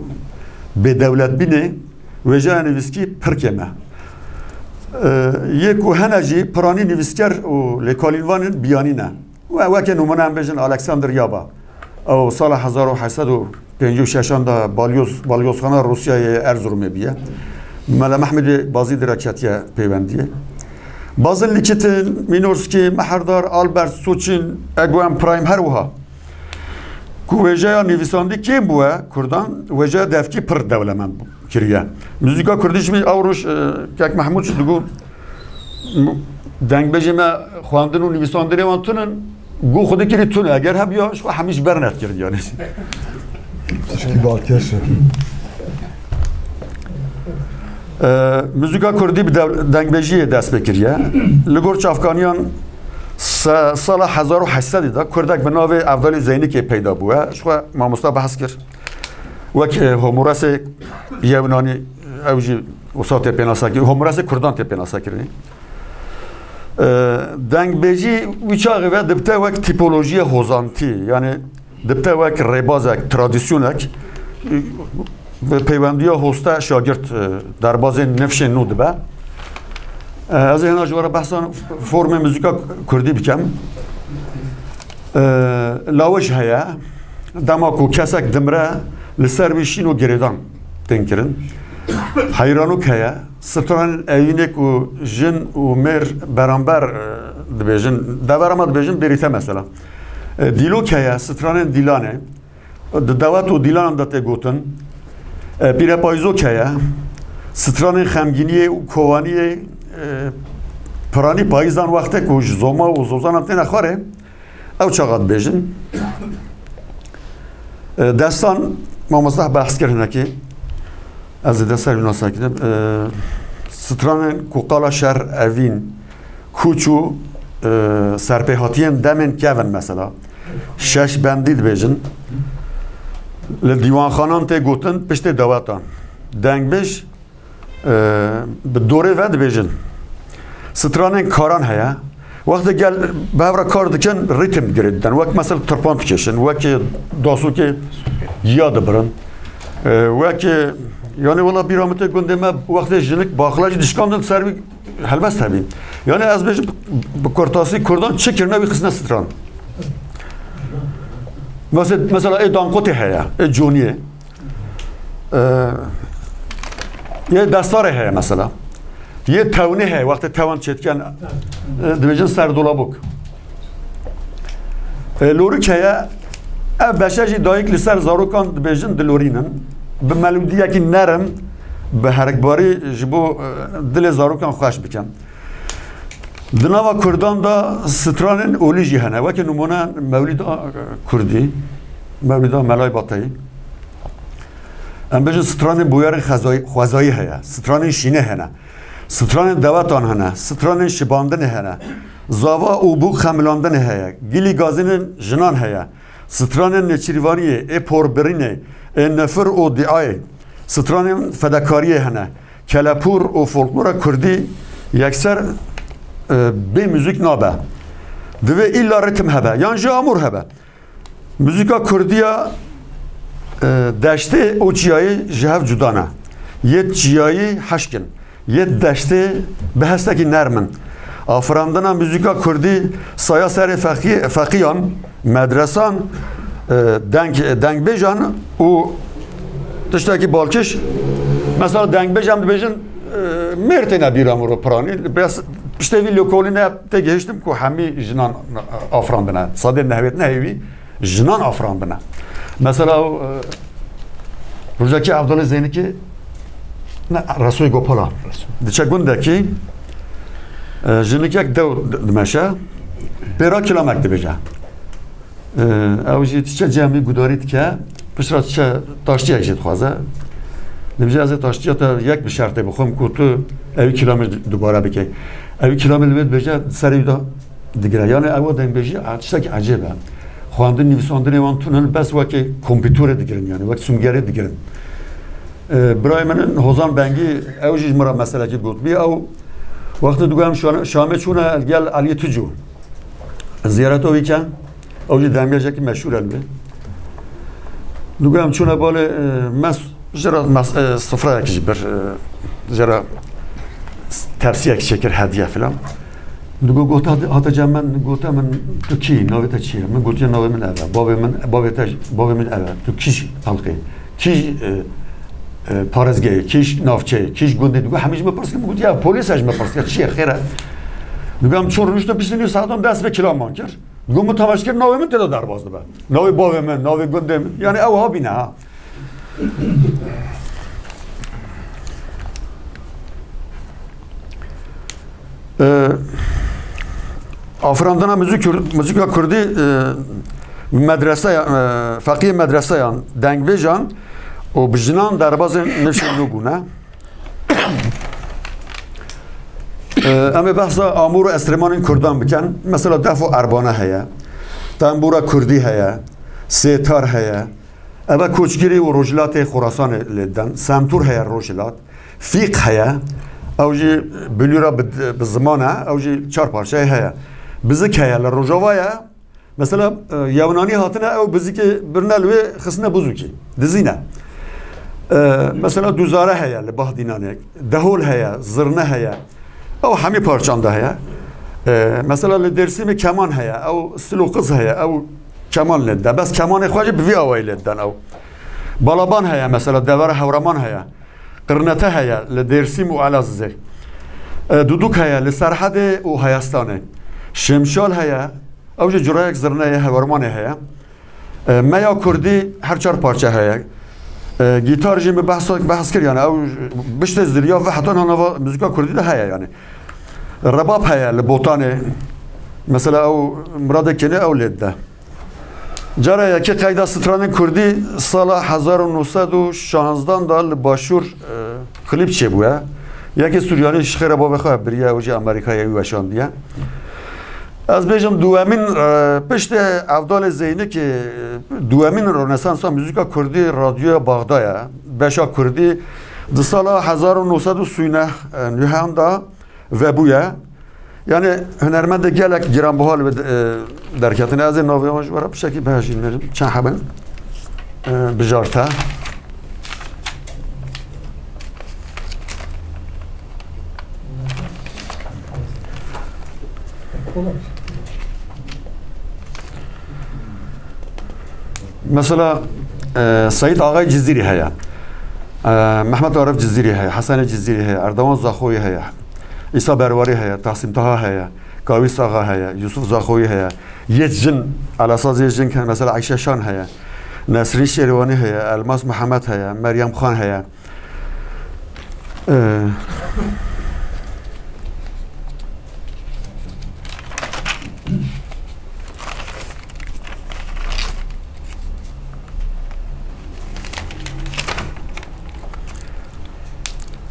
Speaker 4: به دولت بینه و جا نویسکی پرکمه یک و هنجی پرانی نویسگر و لکالینوان بیانی نه و وقتی نمونه هم بیشن الکساندر یابا او سال 1856 دا بالیوزخانه روسیای ارزروم بیه ملا محمد بازی درکتیه پیوندیه بازن لیکتن مینورسکی محردار آلبرت سوچین اگوان پرایم هر وها که وجه نویساندی که بوه کردان وجه دفکی پر دولمن کریه موزیکا کردیش می اوروش که محمود شد گو دنگ بجمه خواندن و نویساندن وان تونن گو خودی کری تونه اگر هم یا شو همیش برنت کرد یعنی
Speaker 2: تشکیبات کشه
Speaker 4: موزیکا کردی به دنگ بجی دست بکریه لگور چافکانیان سال 1800 دا کردک به ناو افضل زینی که پیدا بوده شو ماموستا بحث کرد وک هموراس یونانی اوجی وسط پناسا کی هموراس کردان پناسا کردی دنگ بجی ویچاقی و دبته وک تیپولوژی هوزانتی یعنی دبته وک ریبازک ترادیسیونک و پیوندی هسته شاگرد در باز نفش نود به از این جوار بحثان فرم موزیکا کردی بکم لاوش هیا دماکو کسک دمره لسر بشین و گریدان تنکرن حیرانو که ستران اینک و جن و مر برانبر دبیجن دورما دبیجن بریته مثلا دیلو که ستران دیلانه دوات و دیلان داته گوتن پیره پایزو که ستران خمگینی و کوانی پرانی پاییزان وقته که زوما و زوزان هم تینه خواره او چقدر بیجن دستان ما مصدح بحث کردن که از دستر بیناسا کردم ستران کوقالا شهر اوین کوچو سرپیهاتین دمین کون مثلا شش بندید بیجن لدیوان خانان تی گوتن پشت دواتان دنگ بیش به دوره ود بیجن ستران کاران هیا وقتی گل به هر کار دکن ریتم گردن وقت مثلا ترپان بکشن وقت داسو که یاد برن وقت یعنی والا بیرامت گنده ما وقتی جنک باخلاج دشکاندن سربی هلبست هبی یعنی از بیش بکرتاسی کردان چه کرنه بی خسنه ستران مثلا ای دانقوتی هیا ای جونیه یه دستاره هیا مثلا یه تونه هیا وقتی توان چتکن دبیجن سر دولابوک لوری که بشجی دایک لسر زاروکان دبیجن دلورینن به ملودیه که نرم به حرکباری جبو دل زاروکان خوش بکن دناوا کردان دا سترانن اولیجی هنه وکی نمونه مولید کردی مولدا ملای باطایی ام بجن ستران بویار خوازایی هیا ستران شینه هنه ستران دواتان هنه ستران شباندن هنه زاوا او بو خملاندن هیا گلی گازین جنان هیا ستران نچریوانیه ای پوربرینه ای نفر او دیای ستران فداکاریه هنه کلپور او فولکلور کردی یکسر به موزیک نابه دوی ایلا ریتم هبه یان جا امور هبه موزیکا کردیا دشته او چیایی جهف جدانه یه چیایی حشکن یه دشته به هسته که نرمن آفراندن موزیکا کردی سایا سر فقیان مدرسان دنگ بیجان و تشتا که بالکش مثلا دنگ بیجان بیجن مرتنا بیرام رو پرانی بس پشتوی لوکالی نه تگهشتم که همی جنان آفراندنه ساده نهویت نهوی جنان آفراندنه مثلا روزاکی عبدالله زینی که نه رسوی گوپالا دیچه گنده که جنی که یک دو دمشه برا کیلومتر بجه اوجی تیچه جمعی گدارید که پشت تیچه تاشتی اکشید خوازه نمیشه از تاشتی تا یک به شرطه بخوام که تو اوی کیلومتر دوباره بکی اوی کیلومتر بید بجه سری دا دیگره یعنی اوی دنگ بجه تیچه که عجیبه خواندن نویساندن وان تونن بس وقتی کامپیوتر دیگرن یعنی وقتی سونگری دیگرن برای من حوزان بنگی اوجی مرا مسئله که بود بی او وقت دوگم شامه چونه گل علی تجو زیارت اوی کن اوجی دنگیجه که مشهور البه دوگم چونه باله مس جرا سفره کشی بر جرا ترسیه که شکر هدیه فلان دوگو گوتا هاتا جمع من گوتا من تو کی ناوی تا چیه من گوتی ناوی من اوه بابی من اوه تو کیش حلقه کیش پارزگه کیش نافچه کیش گنده دوگو همیشه مپرس که گوتی یا پولیس هش مپرس که چیه خیره دوگم چون روش تو پیشنی ساعتم دست به کلام مان کرد دوگو متماش کرد ناوی من تدا در باز دبه ناوی بابی من ناوی گنده من یعنی اوه ها بینه ها آفراندن موزیک کردی مدرسه فقیه مدرسه یان دنگ بیجان و بجنان در باز نشون نگونه اما بحث آمور و استرمان کردان بکن مثلا دفع اربانه هیا تنبورا کردی هیا سیتار هیا اما کوچگیری و رجلات خراسان لیدن سمتور هیا رجلات فیق هیا اوجی بلیورا بزمانه اوجی چهار پارچه هیا بزک هیا لروجوایا مثلا یونانی هاتنه او بزیک برنلوی خسنه بزوکی دزینه مثلا دوزاره هیا لباه دینانه دهول هیا زرنه هیا او همی پارچانده هیا مثلا لدرسیم کمان هیا او سلوقز هیا او کمان لده بس کمان خواجه بوی آوی لدن او بالابان هیا مثلا دور هورمان هیا قرنته هیا لدرسیم و علاز زی دودوک هیا لسرحد و هیستانه شمشال هیا اوج جرایک زرنه هورمانه هیا میا کردی هر چهار پارچه هیا گیتار جیم بحث کرد یعنی او بشت زریا و حتی نوا موزیکا کردی ده هیا یعنی رباب هیا لبوتانه مثلا او مراد کنه او لیده جاره یکی قیده ستران کردی سال 1916 دال باشور کلیپ چه بوده یکی سوریانی شخیر با بخواه بریه اوجی امریکایی وشان دیه از بیشم دوامین پشت افضل زینه که دوامین رنسانس موزیکا کردی رادیو باغدایه بشا کردی در سال 1930 نهاندا و بوده یعنی هنرمند گلک گران بحال درکتنه از ناوی آنش برای بشکی بهشین میرم چند حبن بجارته مثلا سعید آقای جزیری هیا محمد عارف جزیری هیا حسن جزیری هیا اردوان زاخوی هیا عیسی برواری هیا تقسیم طه هیا کاویس آقا هیا یوسف زاخوی هیا یه جن على اساس یه جن که مثلا عایشه شان هیا نصری شیروانی هیا الماس محمد هیا مریم خان هیا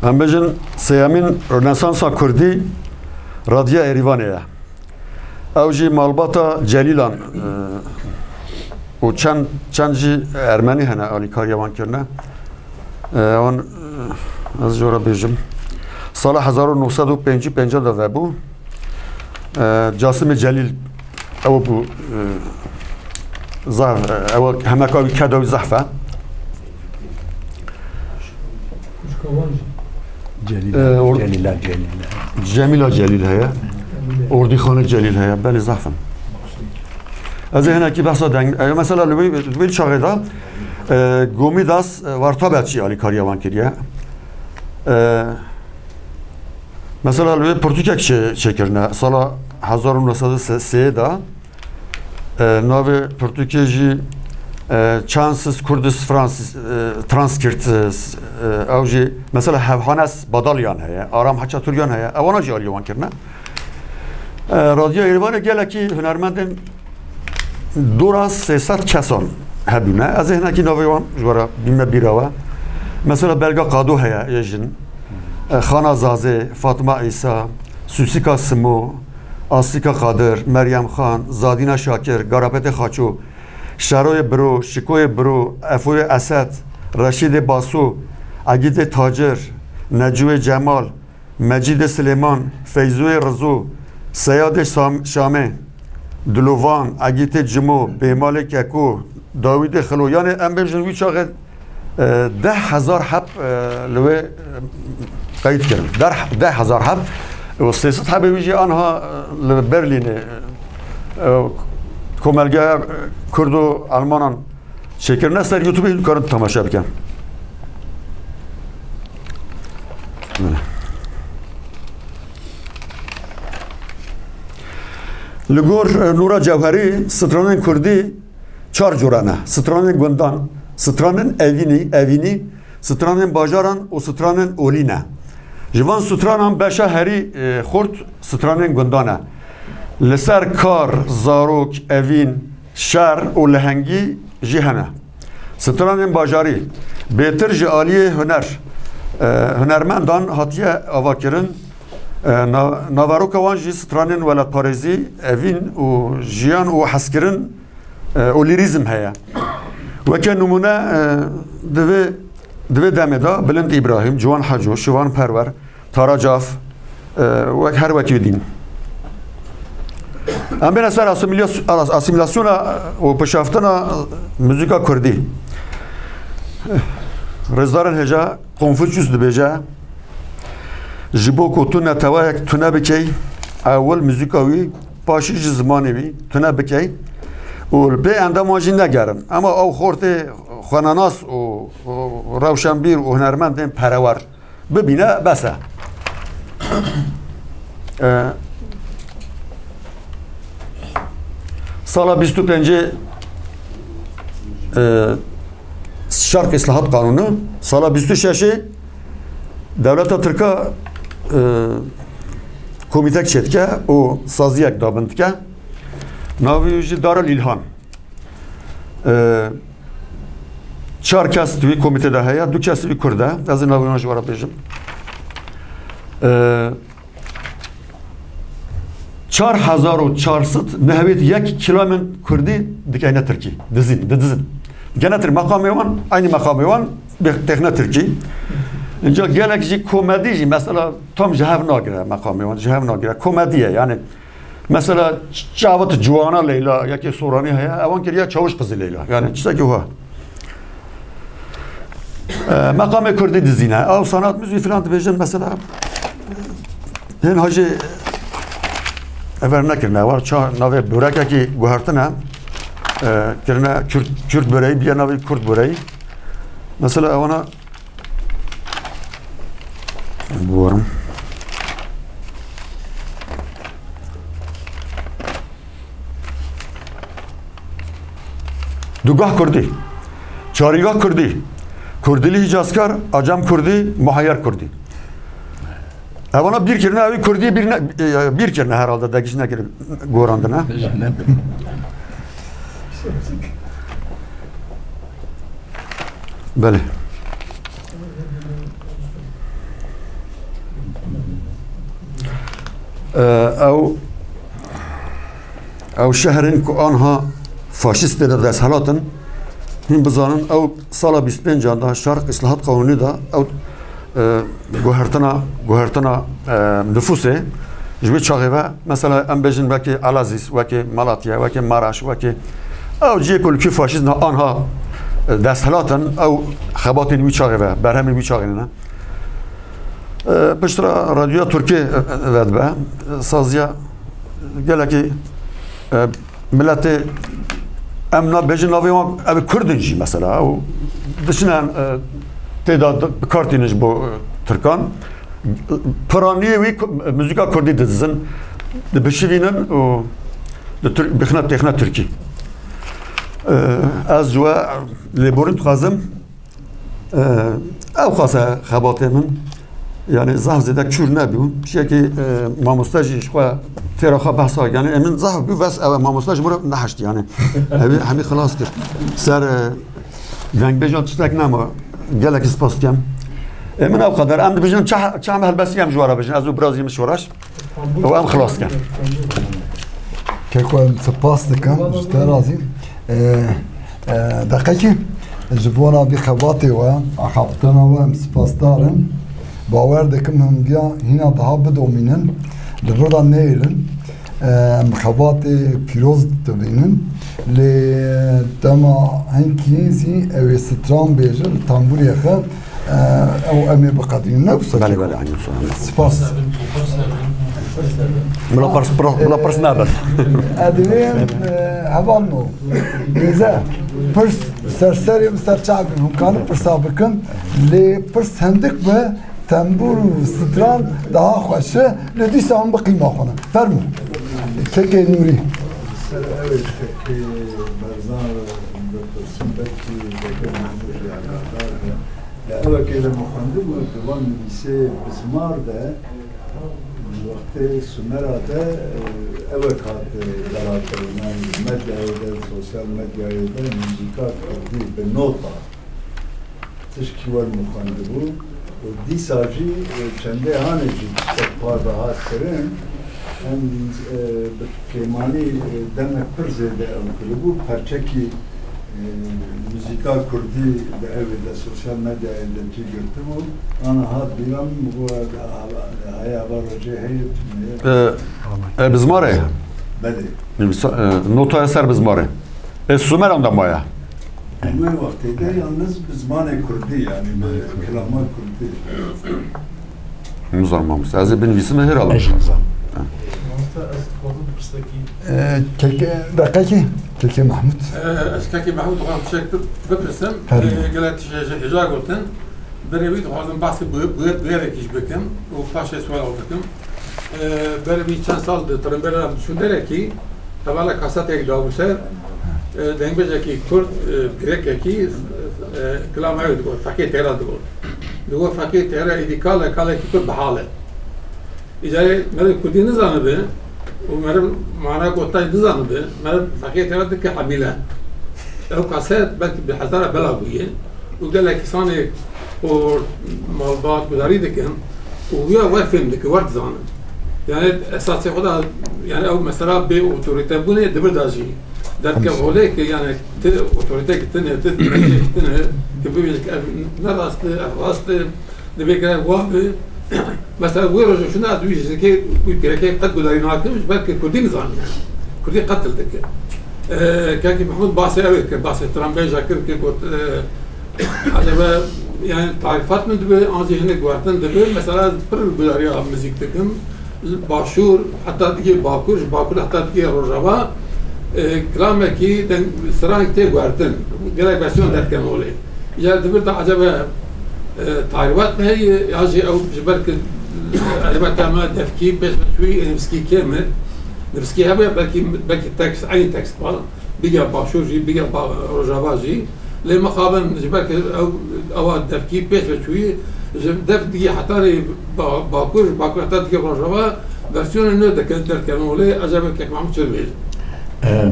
Speaker 4: Em bejin seyemîn Rönesansa Kurdî Radya Erivanê ye. Ew jî malbata Celîlan û çend jî Ermenî hene alîkariya wan kirine. Wan ez jî were bêjim. Sala 1955 de vebû. Casimê Celîl ew bû ew hemeka wî keda wî zehf e.
Speaker 3: Celila.
Speaker 4: Cemila Celîl heye. Ordîxane Celîl heye. Belê zehf in. Ez ê hinekî behsa deng. Mesela li wê çaxê de Gomî das wartabet jî alîkariya wan kiriye. Mesela li wê pirtûkek çêkirine. Sala 1903 de navê pirtûkê jî Chances Kurdis Fransis transkirt ew jî mesela Hevhanes Badalyan heye, Aram Haçatüryan heye, ewana jî alî wan kirine. Radya Erivanê gelekî hunermendên dora 300 kesan hebûne. Ez ê hinekî navê wan ji were bîme bîra we. Mesela Belga Qado heye yê jin, Xana Zazê, Fatma İsa, Süsika Simo, Asika Qadir, Meryem Xan, Zadîna Şakir, Garapetê Xaço, Şeroyê Biro, Şikoyê Biro, Efoyê Esed, Reşîdê Basu, Agîdê Tacir, Necûyê Cemal, Mecidê Silêman, Feyzûyê Rizo, Seyadê Şamê, Dilovan, Agîtê Cimo, Bêmalê Keko, Dawîdê Xilo. Yani em bêjin wî çaxê 10,000 heb li wê qeyd kirin. 10,000 heb. û 300 hebê wî jî anha li Berlînê komelgeya Kurd û Almanan çêkirine ser YouTubeê dikarin temaşa bikin. Li gor Nûra Cewherî stranên Kurdî 4 coran e. Stranên gundan, stranên evînî, stranên bajaran û stranên olî ne. Ji van stranan beşa herî xurt stranên gundan e. Li ser kar, zarok, evîn, şer û lehengî jî hene. Stranên bajarî bêtir ji aliyê huner hunermendan hatiye avakirin. Navaroka wan jî stranên welatparêzî, evîn û jiyan û hezkirin û lîrîzm heye. Weke numune divê demê da Bilind İbrahim, Ciwan Heco, Şivan Perwer, Tara Caf wek her wekî dîn. Em bêne ser asimilasyona û pişaftina müzîka Kurdî. Rêzdarên hêja Konfüçyüs dibêje ji bo ku tu netewayek tune bikey ewil müzîka wî paşî ji zimanê wî tune bikey û pê endeman jî negerin. Ama ew xortê xwenanas û rewşenbîr û hunermendên perewer bibîne bes e. Sala 25 Şark İslahat Kanunu, sala 26 Devleta Türka komitek çetke û saziyek dabin dike. Navê jî Darul İlhan. 4 kes wî komitede heye, 2 kes wî Kurd e. Ez ê navê wan jî were bêjim. 4400 nehwêt 1 kilometr Kurdî dikeyne Tirkî. Didizin. Gene makamê wan, aynı makamê wan texne Tirkî. Inca gelek jî komedî jî mesela tam ji hev nagire makamê wan, ji hev nagire. Komediye yani mesela çavat Ciwana Leyla yekê soranî heye, ewan kiriye Çavuş Kızı Leyla. Yani çisekî wa. Makamê Kurdî dizîne. Ew sanat müziği filan dibêjin mesela. Hên hacî ever nekirine var. Navê börekekî guhertine kirine Kürt böreği, bir navê Kurd böreği. Mesela ewana bu varım. Dugah Kurdî, çarîgah Kurdî, Kurdili Hicazkar, Acem Kurdî, Muhayyer Kurdî. Ewana bir kirine evi Kurdî bir kirine herhalde dekişine kirine gorandına. Beli. او شهرين كو آنها فاشيست دست هلاتن هم بزانن او سال 25 دا شرق اصلاحات قانوني دا او گوهرتنا نفوسه جبه چاقه مثلا ام بجن وکی الازیس وکی مالاتیا وکی ماراش وکی او جه کل کی فاشیست آنها دست هلاتن او خباتین وی چاقه برهمین وی چاقه نه پشترا رادیو ترکیه ود به سازیا گله کی ملت امنا بجن ناوی ما اب کردنجی مثلا او دشنن تعداد کارتینش با ترکان پرانیه وی موزیکا کردی دزن بشوینن و بخنات تخنات ترکی از جوا لبورن تخازم او خاصه خباته من yani zah zedek çür ne bu şey ki mamustaj işe teraxa bahsa yani emin zah bu vas ev mamustaj mura nahaşt yani hemi xalas kir ser dengbejan tiştek nama gelek spostiyam emin o kadar em dibijin çam helbesiyam jwara bijin az biraz yemiş şoraş o em xalas kir
Speaker 2: كيكو سباس دكم جدا راضي دقيقي جبونا بخباتي وحفظنا وام سباس دارن باور دكم هم جا هنا daha بدومينن لبردا نيلن مخباتي فيروز تبينن ل تما هنكيزي او سترام بيجر تامبوريا خ او امي بقدرين نفس
Speaker 4: بله بله عنيم
Speaker 2: سباس
Speaker 4: بلا برس نابل
Speaker 2: ادوين هبانو نزا برس سرسري مسرچابن هم كانوا برسابكن لي برس هندك به تنبور و ستران daha خوشه لدي سام بقيمه خونه فرمو كيكي نوري
Speaker 5: evet peki bazen doktorsun belki ya evet kele muhandı bu devam lise Bismar'da vakti Sümera'da evet kattı zaratlarına medyada sosyal medyada müzika kurdu ve nota tışki var muhandı bu دیساجی چنده هانجی پر راحت کردن هم کمانی دم پرزده ام کلبو پرچکی موسیقی کردی به اوله سوشال مدیا التی گرفته بود آن هات بیام و های آوارجه هی
Speaker 4: بزماره
Speaker 5: بله
Speaker 4: نوتا اثر بزماره سومر هم دمایا
Speaker 5: Bu vakti de yalnız bizmane Kürdi yani kelama Kürdi.
Speaker 4: Muzarmamız. Az ben visime her alalım.
Speaker 2: دقيقي كيكي محمود
Speaker 6: كيكي محمود وقام شكل ببرسم قالت هجا قلتن بريد وهذا بحث بغيرك ايش بكم وفاش سؤال بكم بريد چند سال ترنبلا düşündüler ki tabala kasat ek davuşer دنبجه کی کرد گرک کی کلام هایی دکور فقیه تهران دکور فقیه تهران ایدی کاله کی کرد بحاله ایجاره مرد کردی نزانده و مرد معنا گوتای نزانده مرد فقیه تهران دکه حمیله او کاسات بلکه به حضاره بلا بویه و قال لك سانه و مالبات بداری دکن و ویا وفهم دکه ورد زانه yani esas خدا yani او mesela به اتوریته بونه دبر داجی در که ولی که یعنی ت اتوریته که تنه که ببینید که راست دبیگه وابه مثلا ویروش شنو از ویژه که ویکره قد گذاری ناکمش بلکه کردی نزان کردی قتل دکه که محمود باسی اوی که باسی ترامبیجا کرد که گفت acaba yani tarifat mı dibe anzihine guartan dibe mesela per gudari av müzik dedim başur hatta diye bakur hatta diye rojava klame ki den sırank te guartan gerek versiyon derken oluyor ya dibe de acaba tarifat mı yaji av belki elbette ama tefkir beş şuy nefski kemer nefski hebe belki tekst aynı tekst var biga başur ji biga rojava ji لما خابن جبالك أو التفكير بيش بشوية دف دي حتى باكور حتى دي برجوا فيرسيون إنه ده كانوا ليه أجابك كم عم تشوفه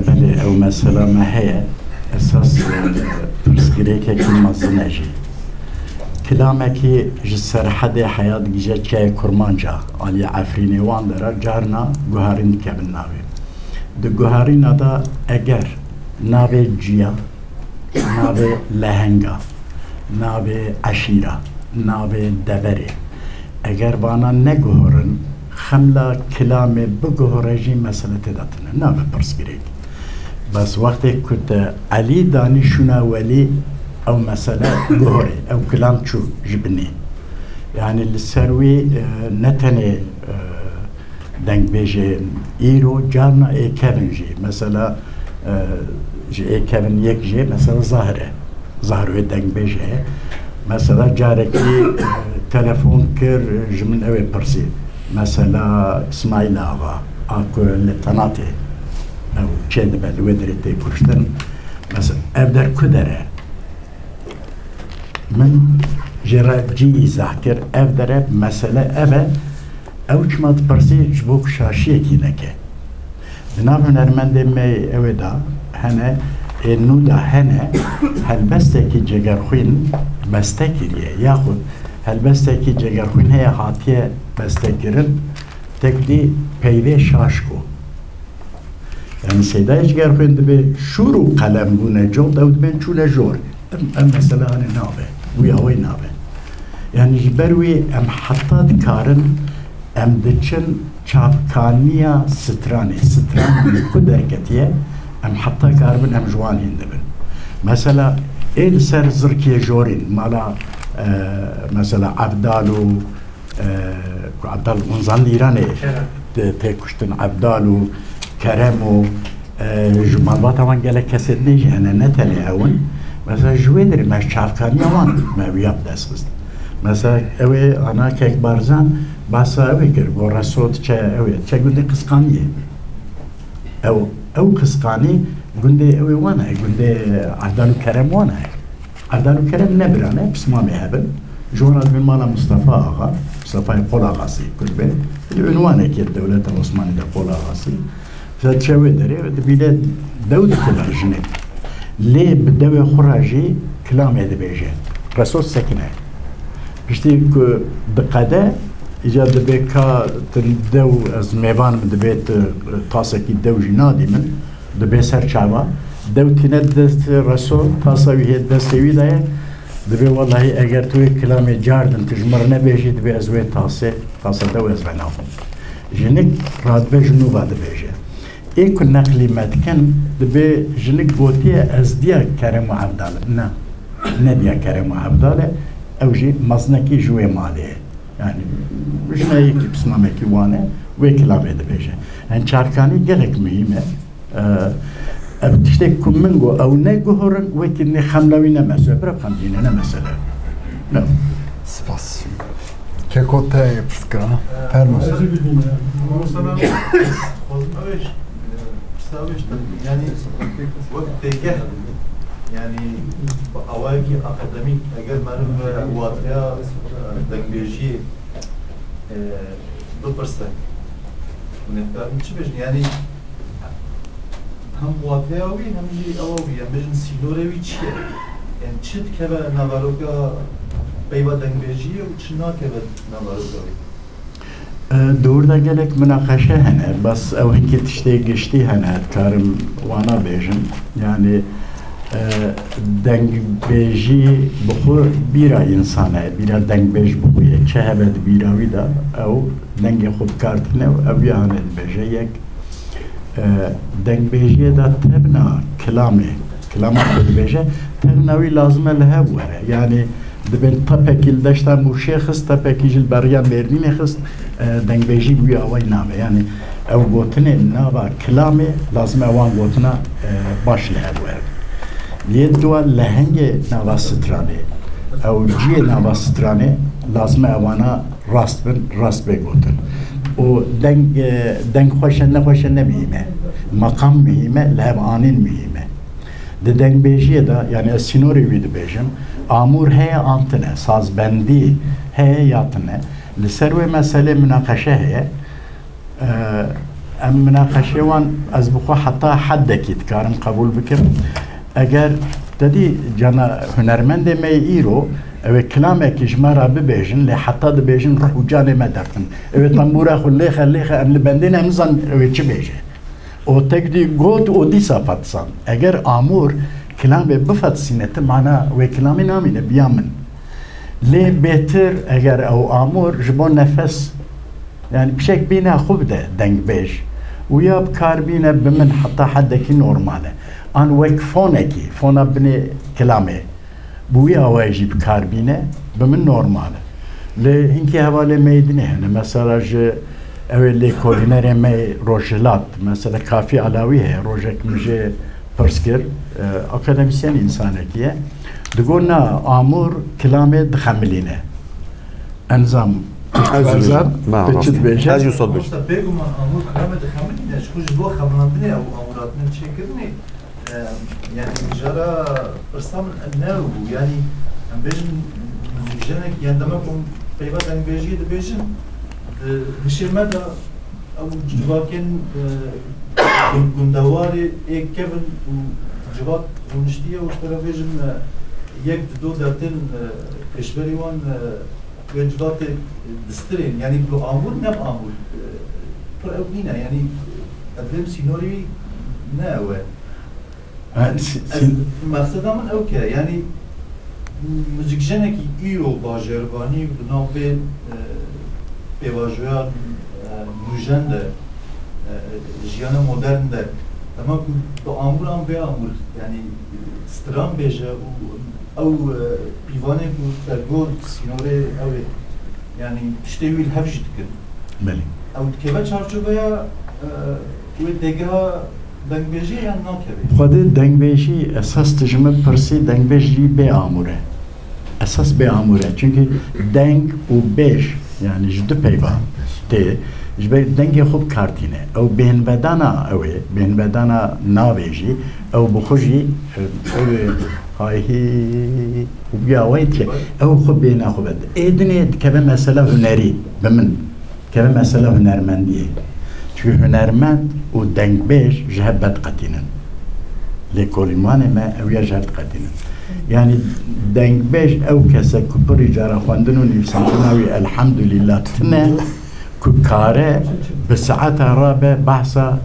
Speaker 3: بله أو مثلا ما هي أساس تسكيرك كم مصنعي كلامكي جسر حدا حياة جيجة شاي كرمانجا علي عفريني واندرا جارنا جوهرين كابن ناوي دو جوهرين هذا أجر ناوي جيا ناوي لهنجا ناوي عشيرة ناوي دبري أجر بانا نجوهرن خملا كلامي بجوهرجي مسألة داتنا ناوي برسكريك بس وقت كنت علي دانشنا ولي او مثلا جوهري او كلام شو جبني يعني السروي نتني دنگ بيجي ايرو جارنا اي كيفن جي مثلا جي اي كيفن يك جي مثلا ظاهره دنگ بيجي مثلا جاركي تلفون كر جمن اوي برسي مثلا اسماعيل اغا اكو لطناتي او كذب الودرتي كشتن مثلا ابدر كدره من جرا جي ذاكر افدر مسألة أبا أو كما تبرسي جبوك شاشية كينكه بنام هنرمند مي أودا هنا النودا هنا هل بستكي جگرخوين بستكيريه ياخد هل بستكي جگرخوين هي هاتيه بستكيرن تكدي پيوه شاشكو يعني سيدا جگرخوين دبي شورو قلم بونه جود أو دبين چوله جور مثلا هنا نابه ويا وين نابه يعني جبروي ام حطات كارن ام دچن چاپکانیا ستران كدر كتيه ام حطا كاربن ام جوان هندبن مثلا ايل سر زركيه جورين مالا مثلا عبدالو عبدال منزل ايراني تكشتن عبدالو كرمو جمالات وان قال كسد نيجي انا نتلي اون مثلا جويدري ما شافكاني وان ما بيبدا اساس مثلا اوي انا كيك بارزان بس اوي كر غورا صوت تشا اوي تشا قلدي قسقانيه او قسقاني قلدي اوي وانا قلدي عدالو كرم وانا عدالو كرم نبرانه بس ما بيهبل جورا من مالا مصطفى اغا مصطفى قول اغاسي كل بين العنوان كي الدوله العثمانيه قول اغاسي فتشاويدري بلاد دولة كلها ليه بدو خراجي كلام هذا بيجي رسول سكنه بشتي بقدا اجا دبيكا تدو از ميوان دبيت طاسكي دو جنادي من دبي سر شعبا دو تندست رسول طاسوي هي دستوي ده دبي والله اگر توي كلام جاردن تجمرنا بيجي دبي ازوي طاسه دو از بناهم جنك راد بجنوب هذا بيجي ایک نقلی مدکن دبی جنگ بوتیه از دیا کرم و عبدال نه دیا کرم و عبدال اوجی مزنکی جوی مالیه yani جنایی که بسنامکی وانه و کلامه دبیجه این چارکانی گلک مهمه اب تشتك كمنجو او نيجو هورن وكن خملاوي نمسه برا خمدين نمسه لا
Speaker 2: سپاس که کوته پسکرا فرموش
Speaker 7: يعني وقت تيجه يعني أواجي أكاديميك أجل معلومة واضحة دنجيجي ببرسة ونتكلم شو بيجي يعني هم واضحة أوي هم جي أوي هم بيجن سينوري ويشيا يعني شد كذا نباروكا بيوا دنجيجي وشنا كذا نباروكا
Speaker 3: دور دا gelek münakaşa hene bas ev hinki tişte geçti hene karım wana bejim yani deng beji bu bira insana bira deng bej bu ye çehbet bira vida ev deng khud kartne ev yani beje yek deng beji da tebna kelama beje tebnawi lazım leha yani دبن تپکیل داشتم موشه خست تپکیل برگم بردیم خست دنگبیجی بوی آوای نامه یعنی او گوتنه نابا کلامه لازم اوان گوتنه باش لها بوید لیه دوا لهنگ نابا سترانه او جی نابا سترانه لازم اوانا راست بگوتن و دنگ خوشن نمیهمه مقام میهمه لهم آنین میهمه ده دنگبیجی دا یعنی سینوری ویدو بیجم amur heye antine, sazbendi heye yatine. Liserve mesele münakaşe heye. Em münakaşe wan az bu hatta haddeki tkarım kabul bikim. Eğer dedi cana hünermende me iro Evet kelamek ijmara bibêjin lê heta dibêjin ruh û canê me dertin. Evet tembûra xwe lêxe em li bendê ne nizan evet çi bêje. O tek dî got û dîsa fetsan. Eger amûr kelamê bifetsîne ti mana wê kelamê namîne biya min. Lê bêtir eger ew amûr ji bo nefes yani pişek bîne xwe bide dengbêj. û ya bikarbîne bi min heta hedekî normal e. An wek fonekî, fona binê kelamê. Bu ya jî bikarbîne bi min normal e. Lê hinkî hevalê meydinê hene. Mesela ji ew lêkolînerê me rojhilat, mesela Kafî Alawî heye, rojek min jê pirs kir, akademisyen însanekî ye. Digot na amûr kelamê dixemilîne. Enzam
Speaker 4: Ez yusad bêj.
Speaker 7: Musta bêguman amûr kelamê dixemilîne, ji ku ji bo xemilandinê ew amûratinin çêkirinê yani jara pirsa min ne bû yani em bêjin müzîkjenek yani demek ku peyva dengbêjiyê dibêjin hişê me de ew civakên gundewarê ê kevin û civak rûniştiye û ji terevêjin yek di do dertên pêşberî wan wê civatê distirên yani bi amûr ne amûr pir ew nîne yani edbêm sînorî ne ew e. Meqseda min ew ke yani müzîkjenekî îro bajarbanî bi nav vê pêvajoya nûjen de jiyana modern de ama ku bi amûr an vê amûr yani stran bêje û ew pîvanê ku tergot sînorê ew ê yani tiştê wî li hev jî dikin.
Speaker 3: Belê.
Speaker 7: Ew dikeve çarçoveya wê dêgeha dengbêjiyê yan nakeve.
Speaker 3: Xwedê dengbêjî esas tu ji min pirsî dengbêj jî bê amûr e. Esas bê amûr e. Çünkü deng û bêj yani ji du peyva tê ji ber dengê xwe bikartîne. Ew bêhnvedana ew ê, bêhnvedana navê jî ew bi xwe jî ew ê hayhî û biya wê tê ew xwe bêhna xwe vede. Êdinê dikeve mesela hunerî bi min. Dikeve mesela hunermendiyê. Çünkü hunermend û dengbêj ji hev bedqetînin. Lêkolînwanê me ew ya ji hev diqetînin. Yani dengbêj ew kesek ku pirî cara xwendin û nivîsandina wî elhamdülillah tune ku kare bi saeta rabe behsa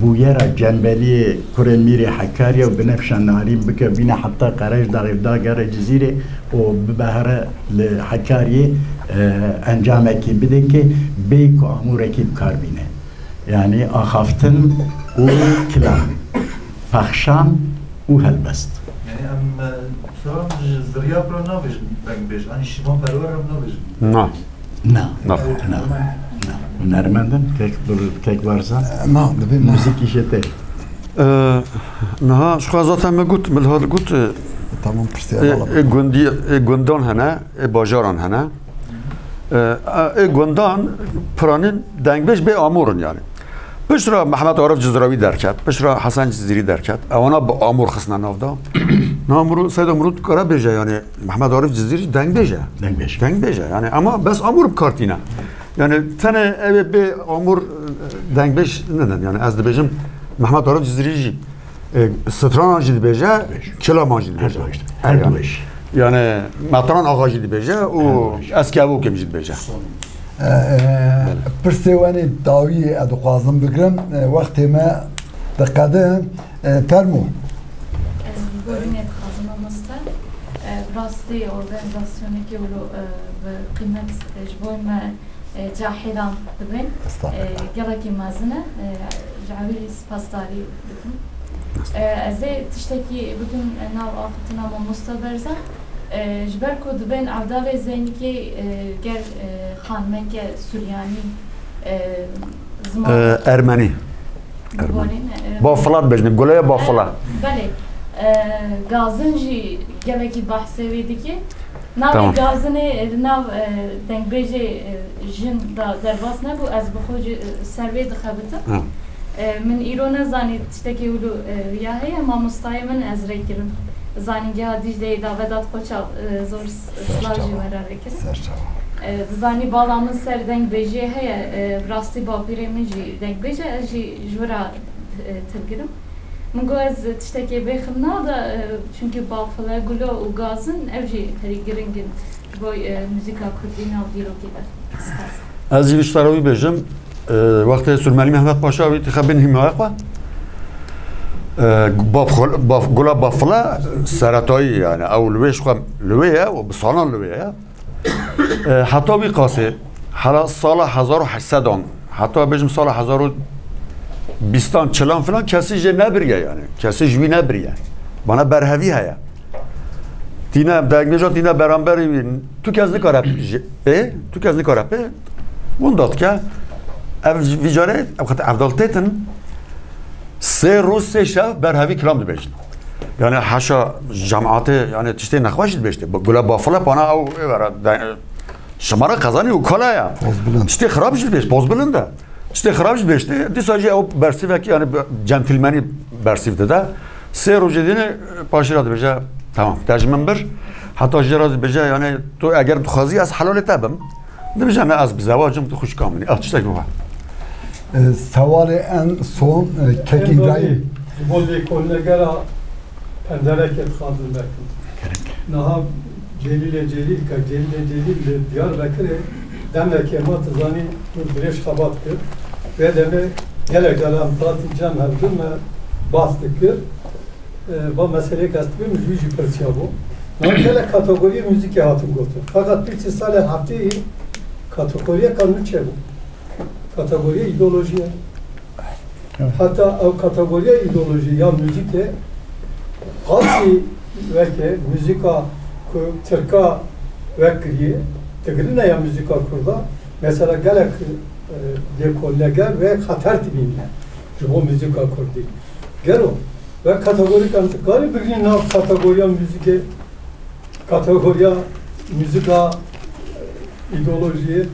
Speaker 3: bûyera cembeliyê kurê mîrê Hekarî û binefşa narîn bike bîne heta qerej daxîvda gere cizîrê û bibehre li Hekariyê encamekî bide ki bê ku amûrekî bikarbîne. Yani axaftin û kilam, pexşan û helbest.
Speaker 7: Yani em sonra ziriya pro nabêjin dengbêj ani şîvan perwer em nabêjin.
Speaker 4: Na.
Speaker 3: Na.
Speaker 4: Na.
Speaker 3: Hunermendin kek varsa
Speaker 2: ما دبي
Speaker 3: müzik işete.
Speaker 4: Niha şu zaten me gut milhad gut
Speaker 2: تمام برسي
Speaker 4: gundan hene bajaran hene gundan pranın dengbêj bê amûrun yani. Pişra Mehmet Arif Cizravi derket, pişra Hasan Ciziri derket. Evana bi amûr xisne navda. Namuru Seyd Amrut Karabêje yani Mehmet Arif Ciziri dengbêje.
Speaker 3: Dengbêj.
Speaker 4: Dengbêje yani ama bes amûr bikartîne. Yani tene ev bê amûr dengbêj neden yani ez dibêjim Mehmet Arif Ciziri jî stranan jî dibêje, kilaman jî dibêje. Yani Metran ağa jî dibêje û ez kevokêm jî dibêje.
Speaker 2: برسي واني داوي ادقازم بگرم وقت ما دقدم فرمو
Speaker 8: Görünet kazanılmıştı. Rastı organizasyonu ki ulu kıymet jboyma cahilan dibin. Gelaki mazine cavili spastari dibin. Azı tişteki bütün nav akıtına mamusta berza. Jber ku dibin avdal zeyniki gel xanmeke Süryani zaman.
Speaker 4: Ermeni. Bafılat bejnim, golaya bafıla.
Speaker 8: Bale. Gazınji geleki bahsededik ki nav gazını nav dengbêjê jin da derbas ne bu ez bi xwe servê dixebitim. Min îro nezanî tiştekî wilo riya heye mamostayê min ez rê kirim. Zanîngeha Dicleyê davedat Qoçav zor slav jî were vekirim. Zanî bala min ser dengbêjê heye rastî bapîrê min jî dengbêje ez jî ji wira tilgirim. من گوز تشتکی بخم نادا چونکه باقفله گلو و گازن اوجی هری گرنگن بای موزیکا کردی ناو دیرو کده
Speaker 4: از جیوشتراوی بجم وقت سلمانی محمد پاشا وی تخبین همه اقوا گلا بافلا سرطایی یعنی او لویش خواهم لویه و بسالان لویه حتی بی قاسه حالا سال 1800 حتی بجم سال 1020 چلان فلان کسی جه نبریه یعنی کسی جوی نبریه بنا برهوی هیا دینا دگمیجا دینا برانبری تو کس نکاره تو کس نکاره اون داد که ویجاره افضلتتن سه روز سه شب برهوی کلام بجن یعنی حاشا جماعت یعنی تشتی نخواشید بشته گلا بافلا پانا او شماره قزانی و کلایا تشتی خرابش بشته باز بلنده تشتی خرابش بشته دی ساجی او برسیف کی یعنی جنتلمنی برسیف ده سه روز دینه پاشیرات بجا tamam tercümen bir hatta jiraz beja yani to eğer tu khazi az halal tabım dibija ne az bizavacım tu hoş kamini atışta bu
Speaker 2: سوال en son kek İbrahim
Speaker 9: Bolde kollegara pendereket khadın bektim. Naha Celil Diyarbakır'e demek ki matızani Birleş Kabatkır ve demek gelek alan tatil hevdim ve bastıkır bu meseleyi kastım müziği persiya bu. Naha kategori müzik hatım götür. Fakat bir sale haftayı kategoriye kanun çebu. Kategoriye ideolojiye. Hatta o kategoriye ideoloji ya müzikte hasi veke müzika Türka vekriye tegrine ya müzika kurda mesela gelek de kollega ve hatar tibinle bu müzika kurdi gero ve kategori kantıkları bir nav kategoriya müzike kategoriya müzika ideolojiye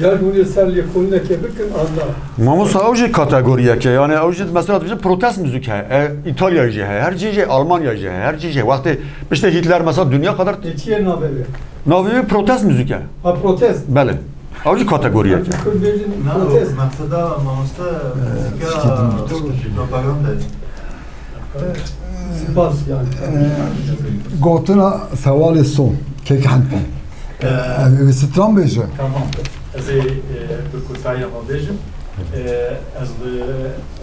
Speaker 9: ya universalliye konuda kebirken anla.
Speaker 4: Mamus avcı kategoriye ki yani avcı mesela bize protest müzik he, İtalyacı he, her cece Almanyacı he, her cece. Vakti işte Hitler mesela dünya kadar.
Speaker 9: Etiye nabevi.
Speaker 4: Nabevi protest müzik he.
Speaker 9: Ha protest.
Speaker 4: Bele. Avcı kategoriye ki.
Speaker 7: Protest. Maksada mamusta müzik propaganda.
Speaker 9: Spas yani.
Speaker 2: Gotuna سوال son kek hanpi. Stram beje.
Speaker 10: Tamam. Ez bir kutaya mabejim. Ez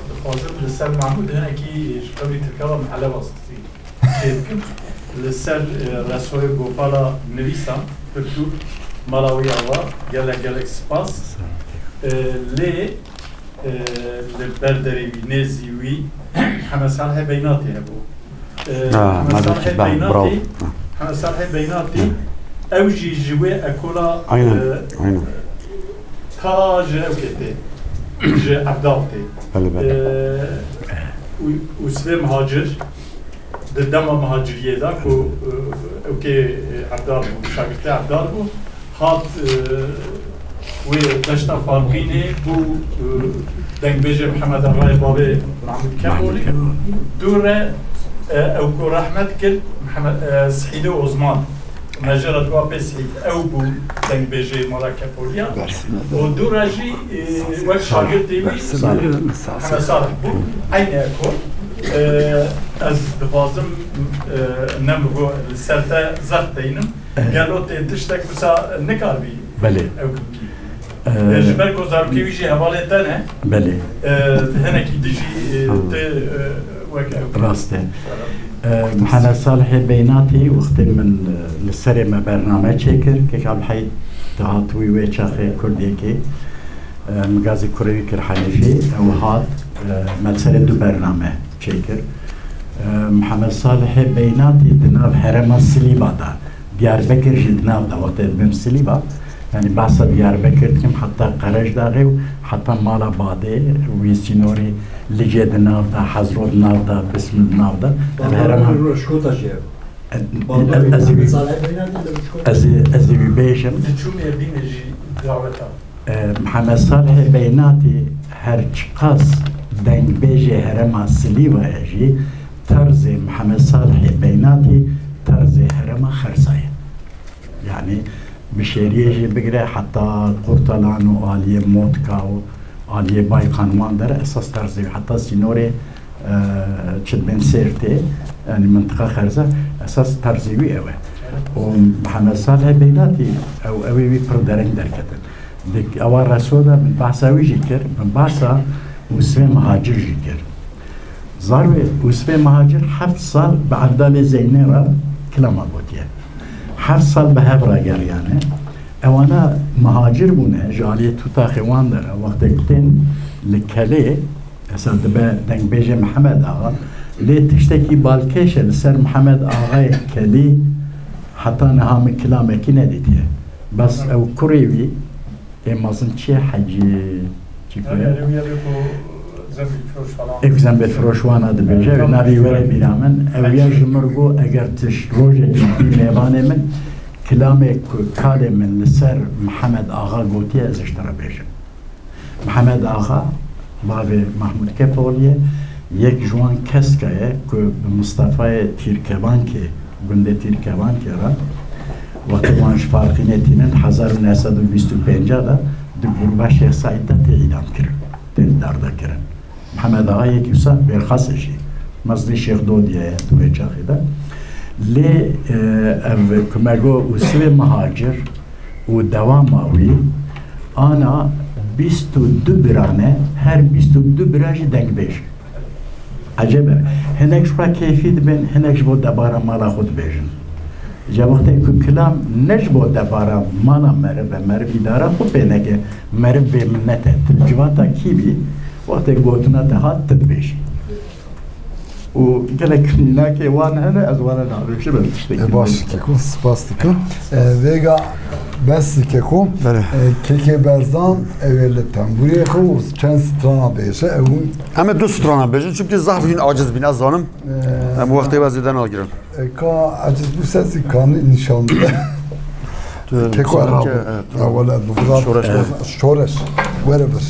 Speaker 10: dixwazim li ser Mahmud hinekî ji qebrî Tirkeva mehle wastî çêdikim li ser resoyê Gopala nivîsan Pirtûk mala wî ava gelek spas lê li berderê wî nêzî wî heme salhê beynatê hebû heme salhê beynatê ew jî ji wê ekola ta ji ew ketê ji evdal tê û sivê mihacir di dema mihaciriyê da ku ew kê evdal bû şagirtê evdal bû hat wê deşta Farqînê bû dengbêjê Mihemed Errayê bavê Mahmud Kemalî dûre ew ku rehmet kir Sihîdê Osman Mejra dua pesî ew bû dengbêjê mala Kepolîya û dûra jî wek şagirtê wî Hemed Salih bû aynê ekol ez dixwazim nem got li ser te zert deynim gelo tê tiştek wisa nikarbî ew bikî ji ber ku zarokê wî jî hevalê te ne hinekî dijî tê wek ew
Speaker 3: rast e Mihemed Salihê Beynatî wextê min li serê me bername çêkir kêka bi heyî dihat wî wê çaxê Kurdiyekê Migazî Kurêwî kir Henîfî ew hat me li serê du bername çêkir Mihemed Salihê Beynatî di nav herêma Silîba da Diyarbekir jî di nav da wextê dibim Silîba yani bahsa Diyarbekir dikim hatta Qerejdağê û hatta mala Badê wî sînorî Licê di nav da Hezro di nav da Bismil di nav da ez ê wî bêjim Mihemed Salihê Beynatî her çi qas dengbêjê herêma Silîvayê jî terzê Mihemed Salihê Beynatî terzê herêma Xersayê yani bi şêriyê jî bigire hatta Qurtalan û aliyê Motka û aliyê Bayqan wan dere esas terzê hatta sînorê çit ben serte yani منطقه خرزه اساس ترزیوی اوه و محمد صالح بيناتي او اوي پردرنگ درکتن دك اول رسوله من بحثاوي جيكر من بحثا وسفه مهاجر جيكر زاروي وسفه مهاجر 7 سال بعدال زينيرا كلام ابوتيه 7 سال بهبرا گر يعني اوانا مهاجر بونه جاليه توتا خوان در وقت گتن لكله اساس دبا دنگ بيجه محمد آقا لي تشتكي بالكيش لسر محمد آقا كلي حتى نهام كلامك نديتيه بس او كوريوي امازن چه حجي اف زنبل فروشوانا دبيجه و نبي ولا بيرامن او يا جمرغو اگر تش روجه دي ميوانه من كلامك كاله من لسر محمد آقا قوتي از اشترا بيجه محمد آقا باوی محمود کپولیه یک جوان کسکه که مصطفی تیرکبان که گنده تیرکبان که را وقتی وانش فرقی نتینن 1925 دا دو گروه شیخ سعید دا اعدام کرن دل درده کرن محمد آقا یک یوسا برخصشی مزدی شیخ دودیه دوی چاخی دا لی کمگو اصول مهاجر و دوام آوی آنا 22 برانه her 22 برajı denk beş. Acaba henek şura keyfi ben henek bu dabara mala xud bejin. Cevakte ku kelam nej bu dabara mala mer idara xud beneke mer be minnete tilcivata kibi vaqte gotuna da hat beş. O gelek nake wan hene az wana na'rif şi ben tiştek.
Speaker 2: Baş keko spastika. Vega بس كيكو كيكي برزان اول تنبوري خو چند سترانا بيشه اون
Speaker 4: همه دو سترانا بيجن çünkü zahfin aciz bin azanım bu vakti vaziyden algırım
Speaker 2: ka aciz bu sesi kanı nişanlı keko arabı evvela bu şoreş vere bir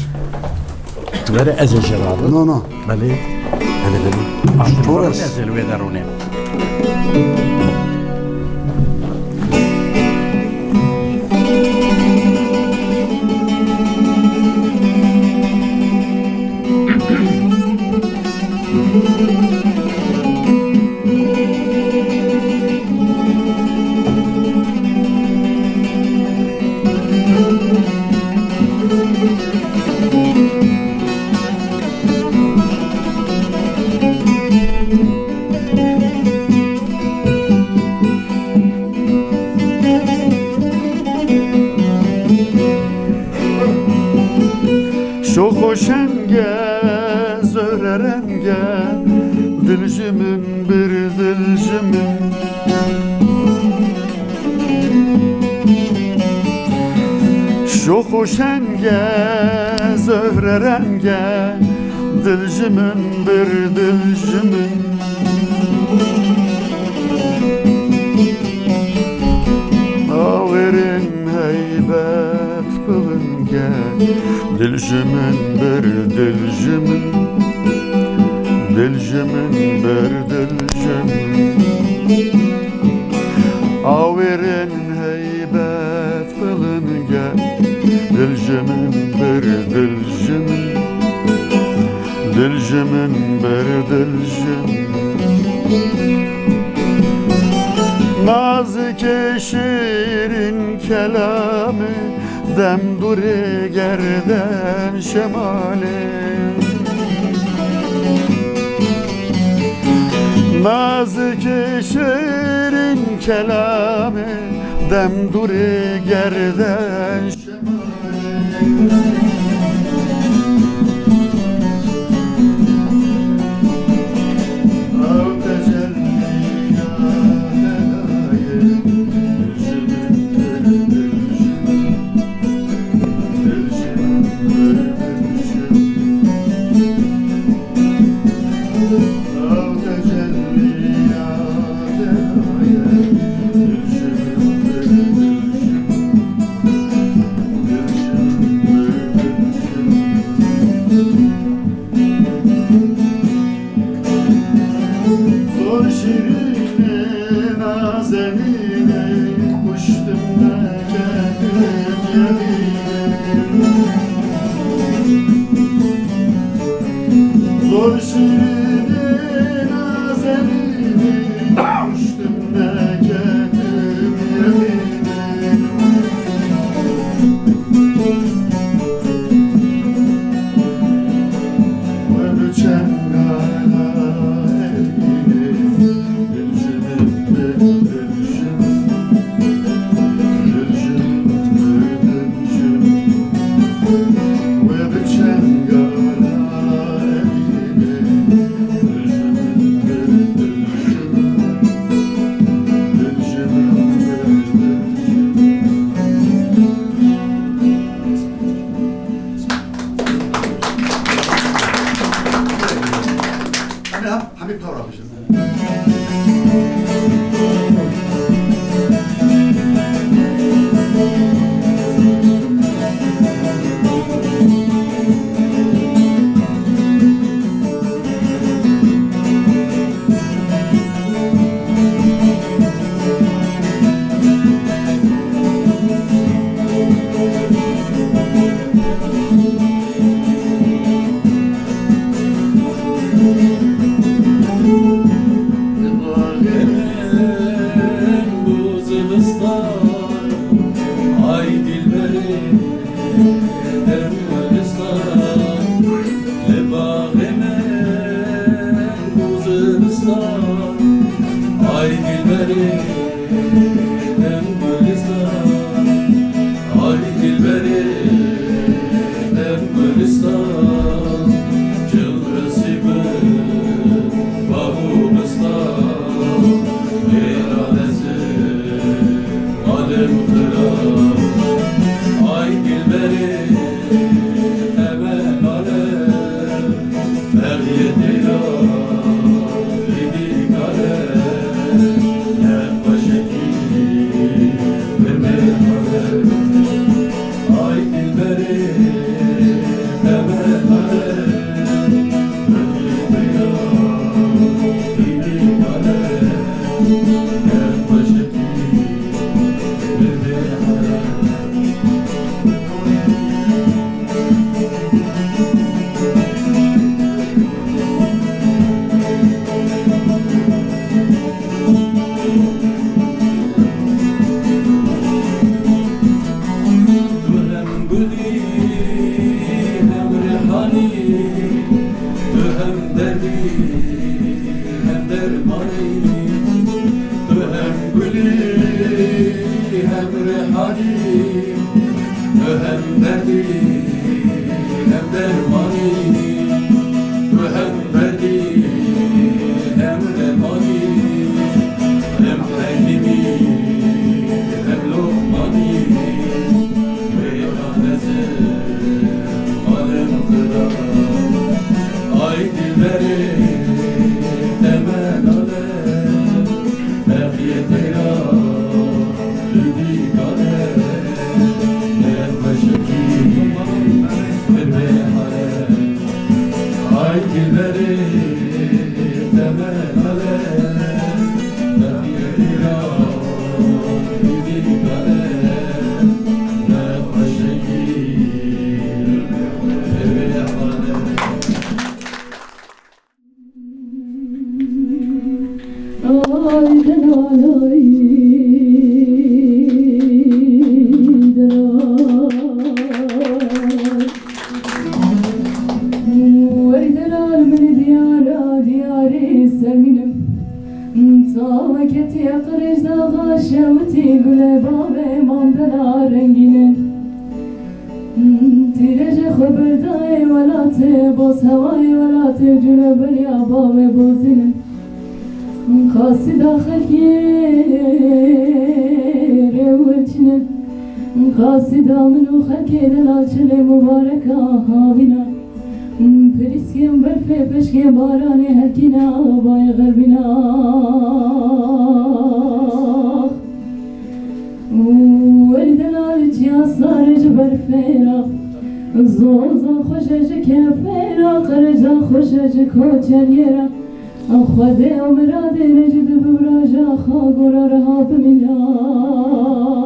Speaker 3: vere ezel jarabı
Speaker 2: no
Speaker 3: bali şoreş ezel vederone
Speaker 4: Şoxoşenge, zörerenge, dilcimin bir dilcimin Şoxoşenge, zörerenge, dilcimin bir dilcimin Averin heybet kılınge Dilcimin bir dilcimin Dilcimin bir dilcimin Averin heybet kılınge Dilcimin bir dilcimin Dilcimin bir dilcimin Nazik şirin kelamı Dem duri gerden şemali Nazik şirin kelamı Dem duri gerden şemali
Speaker 11: خدا مراد نجد ببراجا خاقر رهاب منا